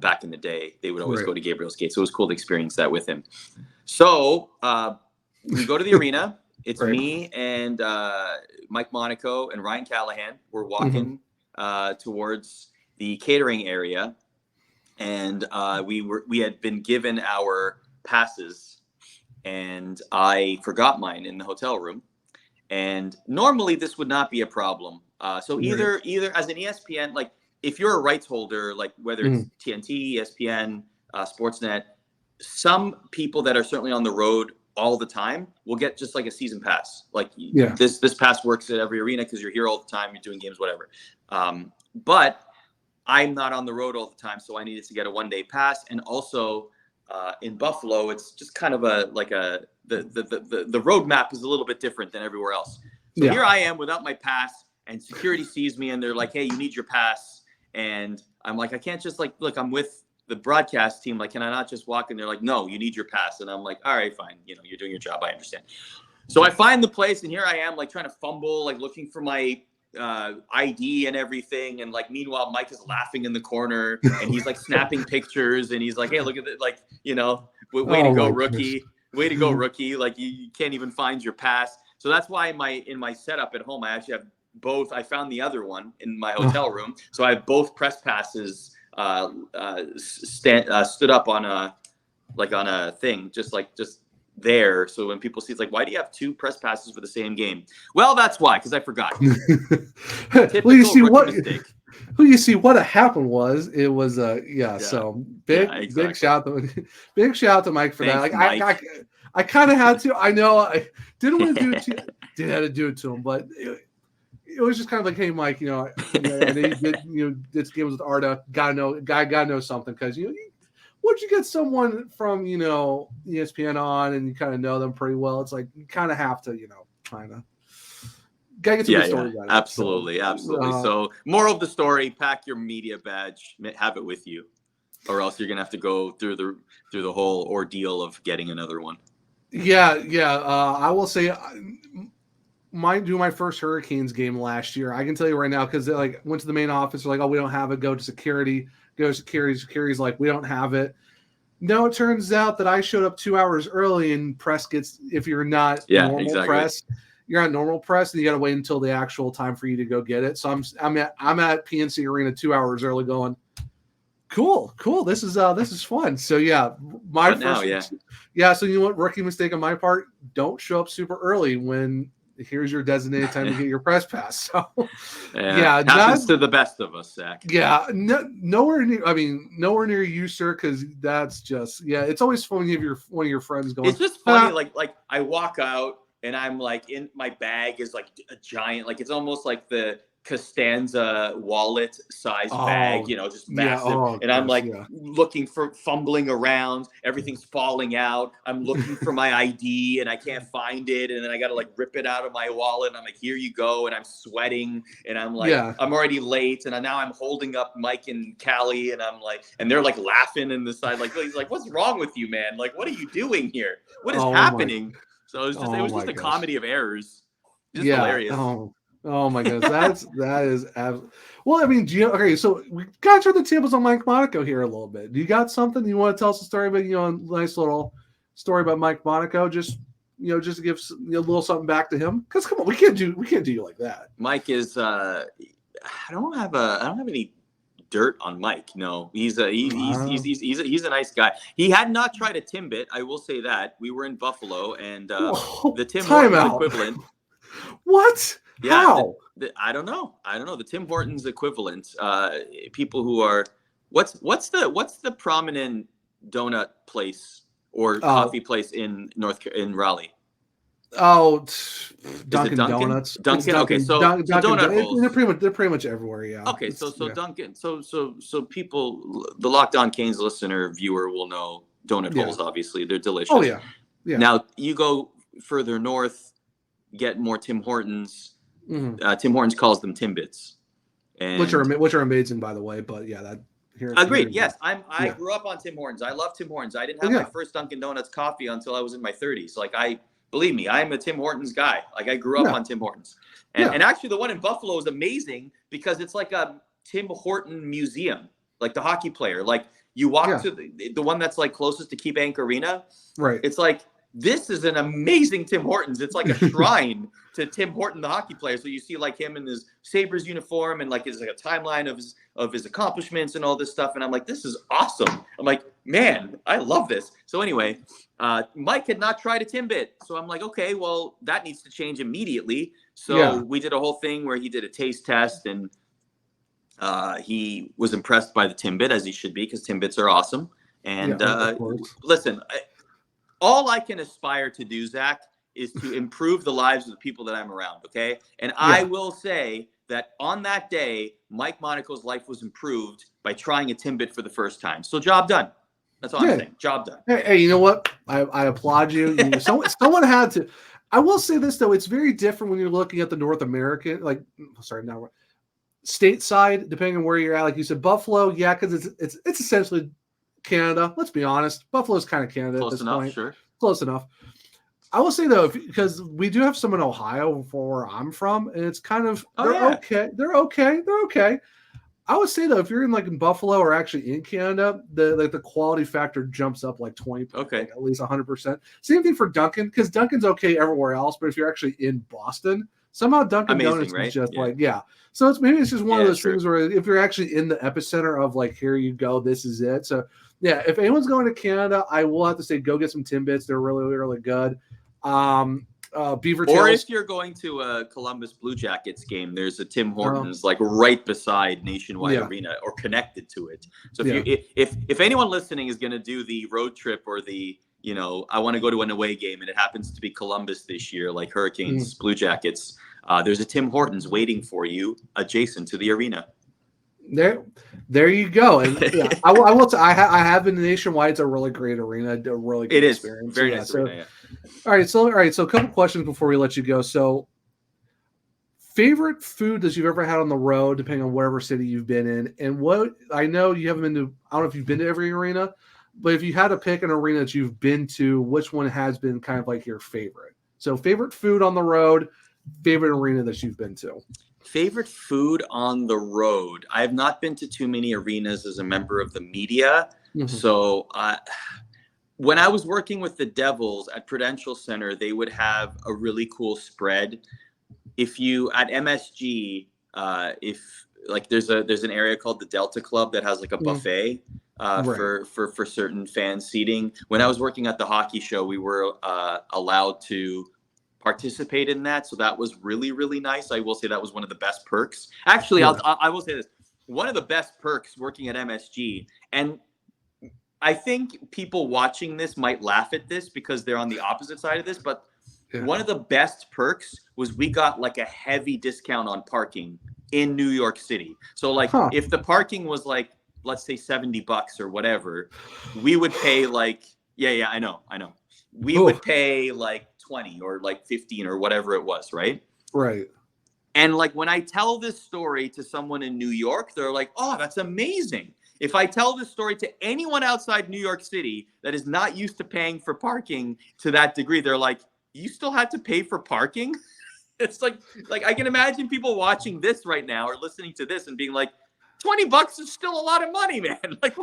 back in the day. They would always go to Gabriel's Gate, so it was cool to experience that with him. So we go to the arena. It's me and Mike Monaco and Ryan Callahan. We're walking towards the catering area, and we had been given our passes. And I forgot mine in the hotel room. And normally this would not be a problem. So either as an ESPN, if you're a rights holder, whether it's TNT, ESPN, Sportsnet, some people that are certainly on the road all the time will get just a season pass. This pass works at every arena because you're here all the time, you're doing games, whatever. But I'm not on the road all the time, so I needed to get a one-day pass. And also, in Buffalo, it's just kind of the roadmap is a little bit different than everywhere else. So here I am without my pass, and security sees me, and they're like, "Hey, you need your pass." And I'm like, I can't just look, I'm with the broadcast team. Can I not just walk? And they're like, "No, you need your pass." And I'm like, "All right, fine. You're doing your job. I understand." So I find the place, and here I am, trying to fumble, looking for my ID and everything, and meanwhile Mike is laughing in the corner, and he's snapping pictures, and he's like, "Hey, look at it!" Way to go, rookie! Way to go, rookie! You can't even find your pass. So that's why in my setup at home, I actually have both. I found the other one in my hotel room, so I have both press passes stood up on a thing, just there. So when people see, it's why do you have two press passes for the same game? Well, that's why, because I forgot. Well, you see what happened was it was so big shout out to Mike for Thanks, that. Mike. I kind of had to. I know I didn't want to do it. Did have to do it to him, but it was just kind of hey, Mike, I know you did games with Arda. Gotta know something, because once you get someone from, ESPN on and you kind of know them pretty well, it's you kind of have to, kind of gotta get some good stories out of it. Absolutely. So moral of the story, pack your media badge, have it with you, or else you're going to have to go through the whole ordeal of getting another one. I will say my first Hurricanes game last year. I can tell you right now, because they went to the main office. They're oh, we don't have it. Go to security. Security's we don't have it. No, it turns out that I showed up 2 hours early, and press gets, if you're not press, you're at normal press, and you got to wait until the actual time for you to go get it. So I'm at PNC Arena 2 hours early, going, cool. This is fun. So So you know what? Rookie mistake on my part. Don't show up super early when here's your designated time to get your press pass. So yeah, happens to the best of us, Zach. Yeah, nowhere near. I mean, nowhere near you, sir, because that's just it's always fun when you have one of your friends going. It's just funny, like I walk out and I'm like in my bag is like a giant, like it's almost like the Costanza wallet size bag, just massive. And I'm like fumbling around, everything's falling out. I'm looking for my ID and I can't find it. And then I got to like rip it out of my wallet. And I'm like, here you go. And I'm sweating and I'm like, I'm already late. And now I'm holding up Mike and Callie and I'm like, and they're like laughing in the side. Like, he's like, what's wrong with you, man? Like, what are you doing here? What is happening? So it was just a comedy of errors. Just hilarious. Oh my goodness, that is well. I mean, okay, so we got to turn the tables on Mike Monaco here a little bit. Do you got something you want to tell us a story about? A nice little story about Mike Monaco. Just just to give a little something back to him. Because come on, we can't do you like that. Mike is. I don't have any dirt on Mike. No, he's a nice guy. He had not tried a Timbit. I will say that. We were in Buffalo and the Tim Hortons equivalent. What? Yeah, how? I don't know. The Tim Hortons equivalent. People who are what's the prominent donut place or coffee place in Raleigh? Oh, Dunkin' Donuts. Dunkin'. Okay, so donut holes. They're pretty much everywhere. Yeah. Okay, so Dunkin'. So people, the Locked On Canes viewer will know donut holes. Obviously, they're delicious. Oh yeah. Now you go further north, get more Tim Hortons. Mm-hmm. Tim Hortons calls them Timbits, which are amazing, by the way. But that here. Agreed. Yes, I grew up on Tim Hortons. I love Tim Hortons. I didn't have my first Dunkin' Donuts coffee until I was in my 30s. Like believe me, I'm a Tim Hortons guy. Like I grew up on Tim Hortons, and actually the one in Buffalo is amazing because it's like a Tim Horton museum, like the hockey player. Like you walk to the one that's like closest to KeyBank Arena. Right. It's like. This is an amazing Tim Hortons. It's like a shrine to Tim Horton, the hockey player. So you see like him in his Sabres uniform and like it's like a timeline of his accomplishments and all this stuff. And I'm like, this is awesome. I'm like, man, I love this. So anyway, Mike had not tried a Timbit. So I'm like, okay, well, that needs to change immediately. So we did a whole thing where he did a taste test and he was impressed by the Timbit, as he should be, because Timbits are awesome. And listen, all I can aspire to do, Zach, is to improve the lives of the people that I'm around, okay? And I will say that on that day, Mike Monaco's life was improved by trying a Timbit for the first time. So job done. That's all I'm saying. Job done. Hey, you know what? I applaud you. Someone had to. I will say this, though. It's very different when you're looking at the North American, stateside, depending on where you're at. Like you said, Buffalo, because it's essentially Canada. Let's be honest. Buffalo's kind of Canada at this point. Sure. Close enough. I will say, though, because we do have some in Ohio for where I'm from, and it's kind of okay. They're okay. I would say, though, if you're in Buffalo or actually in Canada, the quality factor jumps up like 20%, at least 100%. Same thing for Dunkin', because Dunkin's okay everywhere else, but if you're actually in Boston, somehow Dunkin' Donuts is just So it's just one of those things where if you're actually in the epicenter of here you go, this is it. So if anyone's going to Canada, I will have to say go get some Timbits. They're really, really good. Beaver Tails. Or if you're going to a Columbus Blue Jackets game, there's a Tim Hortons right beside Nationwide Arena or connected to it. So if anyone listening is going to do the road trip or the I want to go to an away game and it happens to be Columbus this year, like Hurricanes Blue Jackets, there's a Tim Hortons waiting for you adjacent to the arena. There you go. And I will say I have been to Nationwide. It's a really great arena, a really good experience. Very nice arena. All right, so a couple questions before we let you go. So, favorite food that you've ever had on the road, depending on whatever city you've been in, and what I know you haven't been to. I don't know if you've been to every arena, but if you had to pick an arena that you've been to, which one has been kind of like your favorite? So, favorite food on the road, favorite arena that you've been to. Favorite food on the road. I have not been to too many arenas as a member of the media. Mm-hmm. So when I was working with the Devils at Prudential Center, they would have a really cool spread. If you at MSG, there's an area called the Delta Club that has a buffet for certain fan seating. When I was working at the hockey show, we were allowed to participate in that. So that was really, really nice. I will say that was one of the best perks. Actually, Yeah. I will say this. One of the best perks working at MSG, and I think people watching this might laugh at this because they're on the opposite side of this, but one of the best perks was we got like a heavy discount on parking in New York City. So like if the parking was like, let's say $70 or whatever, we would pay like, I know. We would pay like 20 or like 15 or whatever it was, right? Right. And like when I tell this story to someone in New York, they're like, oh, that's amazing. If I tell this story to anyone outside New York City that is not used to paying for parking to that degree, they're like, you still had to pay for parking? It's like I can imagine people watching this right now or listening to this and being like, $20 is still a lot of money, man. Like,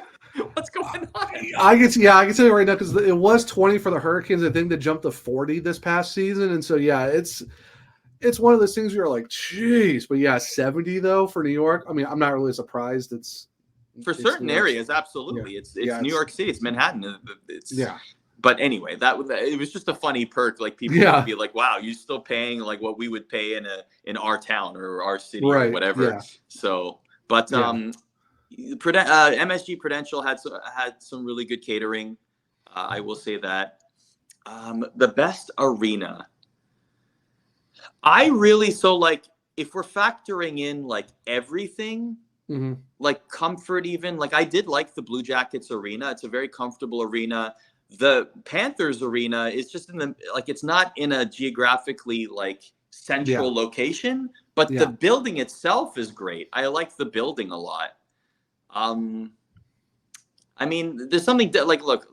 what's going on? I can tell you right now because it was 20 for the Hurricanes. I think they jumped to 40 this past season, and so it's one of those things where you're like, geez, but 70 though for New York. I mean, I'm not really surprised. It's certain areas, absolutely. It's New York City, it's Manhattan. But anyway, it was just a funny perk. Like people would be like, "Wow, you're still paying like what we would pay in our town or our city or whatever." Yeah. So, but MSG Prudential had some really good catering. I will say that. The best arena. If we're factoring in like everything, like comfort, even like I did like the Blue Jackets arena. It's a very comfortable arena. The Panthers arena is just it's not in a geographically like central location, but the building itself is great. I like the building a lot. I mean, there's something that look,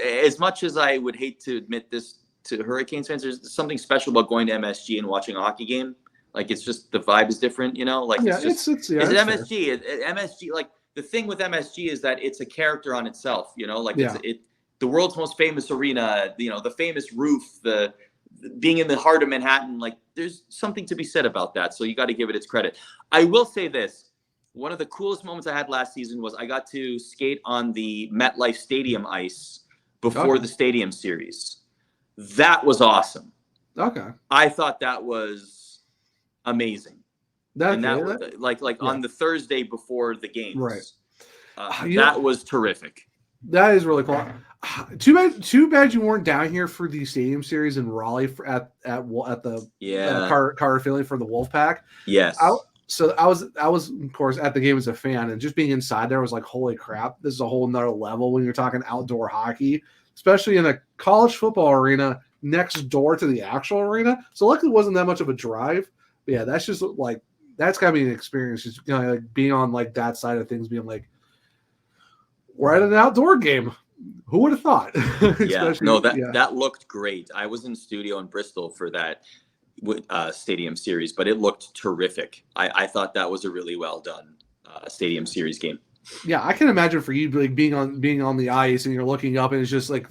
as much as I would hate to admit this to Hurricanes fans, there's something special about going to MSG and watching a hockey game. Like it's just the vibe is different, you know. Like it's MSG. MSG, like the thing with MSG is that it's a character on itself, you know. Like it's the world's most famous arena, you know, the famous roof, the being in the heart of Manhattan. Like there's something to be said about that. So you got to give it its credit. I will say this: one of the coolest moments I had last season was I got to skate on the MetLife Stadium ice before the Stadium Series. That was awesome. Okay. I thought that was amazing. On the Thursday before the games. Right. That was terrific. That is really cool. Too bad you weren't down here for the Stadium Series in Raleigh at the Carter Field for the Wolfpack. Yes. I was of course at the game as a fan, and just being inside there was like, holy crap, this is a whole nother level when you're talking outdoor hockey, especially in a college football arena next door to the actual arena. So luckily it wasn't that much of a drive. But yeah, that's just like, that's gotta be an experience, just, you know, like being on like that side of things, being like, we're at an outdoor game. Who would have thought? That looked great. I was in studio in Bristol for that Stadium Series, but it looked terrific. I thought that was a really well done Stadium Series game. Yeah, I can imagine for you like being on the ice and you're looking up and it's just like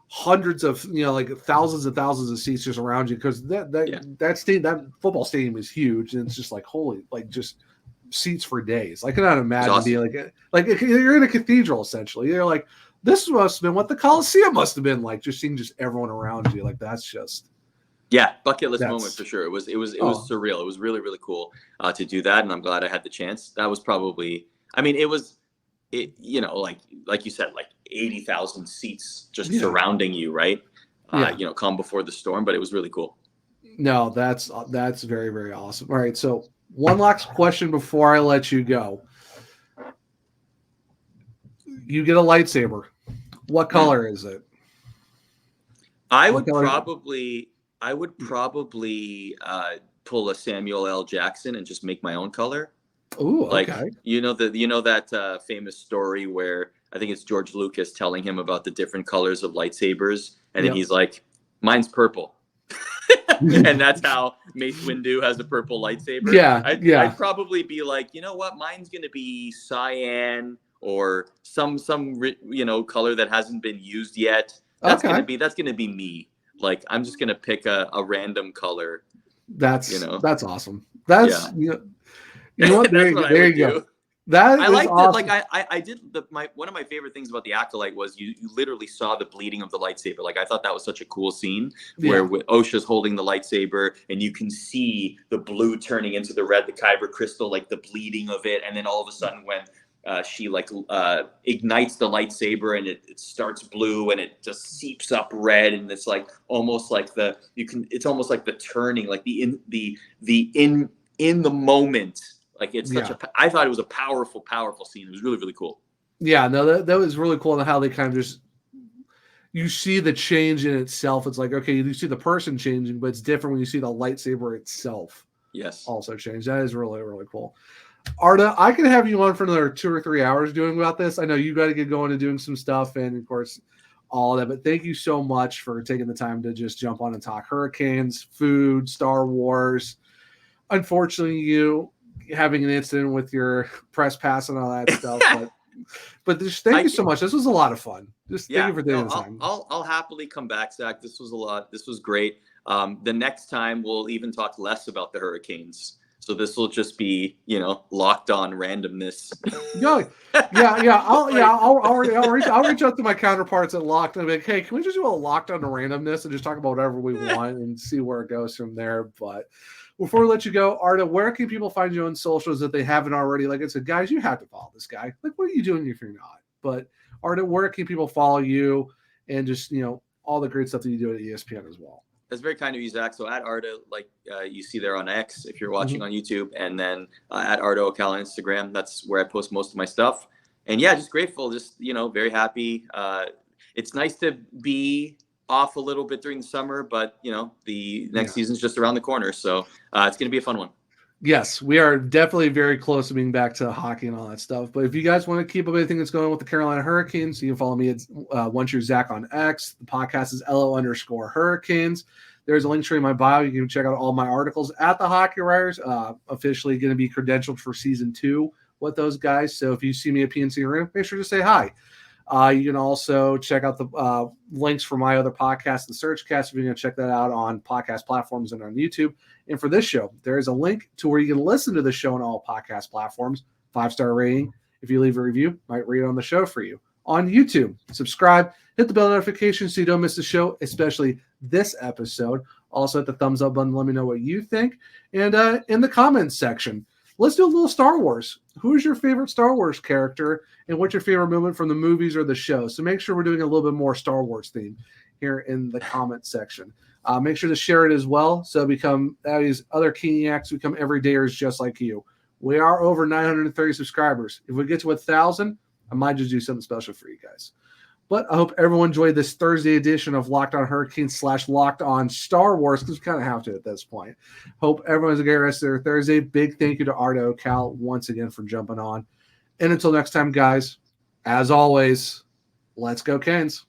hundreds of, you know, like thousands and thousands of seats just around you, because that football stadium is huge, and it's just like holy, like just seats for days. I cannot imagine being like you're in a cathedral essentially. You're like, this must have been what the Coliseum must have been like, just seeing just everyone around you. Like that's just bucket list moment for sure. It was surreal. It was really, really cool to do that, and I'm glad I had the chance. That was probably, I mean, you know, like you said, like 80,000 seats just surrounding you, right? You know, calm before the storm, but it was really cool. No, that's very, very awesome. All right, so one last question before I let you go. You get a lightsaber. What color is it? I would probably pull a Samuel L. Jackson and just make my own color. Ooh, like, okay. You know that famous story where I think it's George Lucas telling him about the different colors of lightsabers, and then he's like, "Mine's purple," and that's how Mace Windu has a purple lightsaber. I'd probably be like, you know what, mine's gonna be cyan or some you know color that hasn't been used yet. That's gonna be me. Like I'm just gonna pick a random color. That's awesome. That's you know what? There you go. That I is liked awesome. it. Like I did one of my favorite things about the Acolyte was you literally saw the bleeding of the lightsaber. Like I thought that was such a cool scene where Osha's holding the lightsaber and you can see the blue turning into the red, the kyber crystal, like the bleeding of it, and then all of a sudden when she ignites the lightsaber and it starts blue and it just seeps up red, and it's like almost like it's almost like the turning, like in the moment. Like it's I thought it was a powerful scene. It was really, really cool. Yeah, no, that was really cool, and how they kind of just, you see the change in itself. It's like, okay, you see the person changing, but it's different when you see the lightsaber itself. Yes. Also change. That is really, really cool. Arda, I could have you on for another 2 or 3 hours doing about this. I know you got to get going and doing some stuff, and of course, all of that. But thank you so much for taking the time to just jump on and talk Hurricanes, food, Star Wars. Unfortunately, you having an incident with your press pass and all that stuff, but just thank you so much. This was a lot of fun. Just thank you for taking the time. I'll happily come back, Zach. This was a lot. This was great. The next time we'll even talk less about the Hurricanes. So this will just be, locked on randomness. I'll reach out to my counterparts at Locked and be like, hey, can we just do a Locked on randomness and just talk about whatever we want and see where it goes from there? But before we let you go, Arda, where can people find you on socials if they haven't already? Like I said, guys, you have to follow this guy. Like, what are you doing if you're not? But Arda, where can people follow you and just, all the great stuff that you do at ESPN as well? That's very kind of you, Zach. So at Arda, like you see there on X, if you're watching on YouTube, and then at Arda Öcal on Instagram, that's where I post most of my stuff. And yeah, just grateful, just, very happy. It's nice to be off a little bit during the summer, but the next season's just around the corner. So it's going to be a fun one. Yes, we are definitely very close to being back to hockey and all that stuff. But if you guys want to keep up anything that's going on with the Carolina Hurricanes, you can follow me at Once You're Zach on X. The podcast is LO_Hurricanes. There's a link tree in my bio. You can check out all my articles at the Hockey Writers. Officially going to be credentialed for season 2 with those guys. So if you see me at PNC Arena, make sure to say hi. You can also check out the links for my other podcast, The Searchcast, if you're going to check that out on podcast platforms and on YouTube. And for this show, there is a link to where you can listen to the show on all podcast platforms. 5-star rating. If you leave a review, might read it on the show for you. On YouTube, subscribe, hit the bell notification so you don't miss the show, especially this episode. Also hit the thumbs up button. Let me know what you think. And in the comments section, let's do a little Star Wars. Who is your favorite Star Wars character, and what's your favorite moment from the movies or the show? So make sure we're doing a little bit more Star Wars theme here in the comment section. Make sure to share it as well, so these other Keniacs become everydayers just like you. We are over 930 subscribers. If we get to 1,000, I might just do something special for you guys. But I hope everyone enjoyed this Thursday edition of Locked on Hurricanes / Locked on Star Wars, because we kind of have to at this point. Hope everyone's a great rest of their Thursday. Big thank you to Arda Öcal once again for jumping on. And until next time, guys, as always, let's go Canes.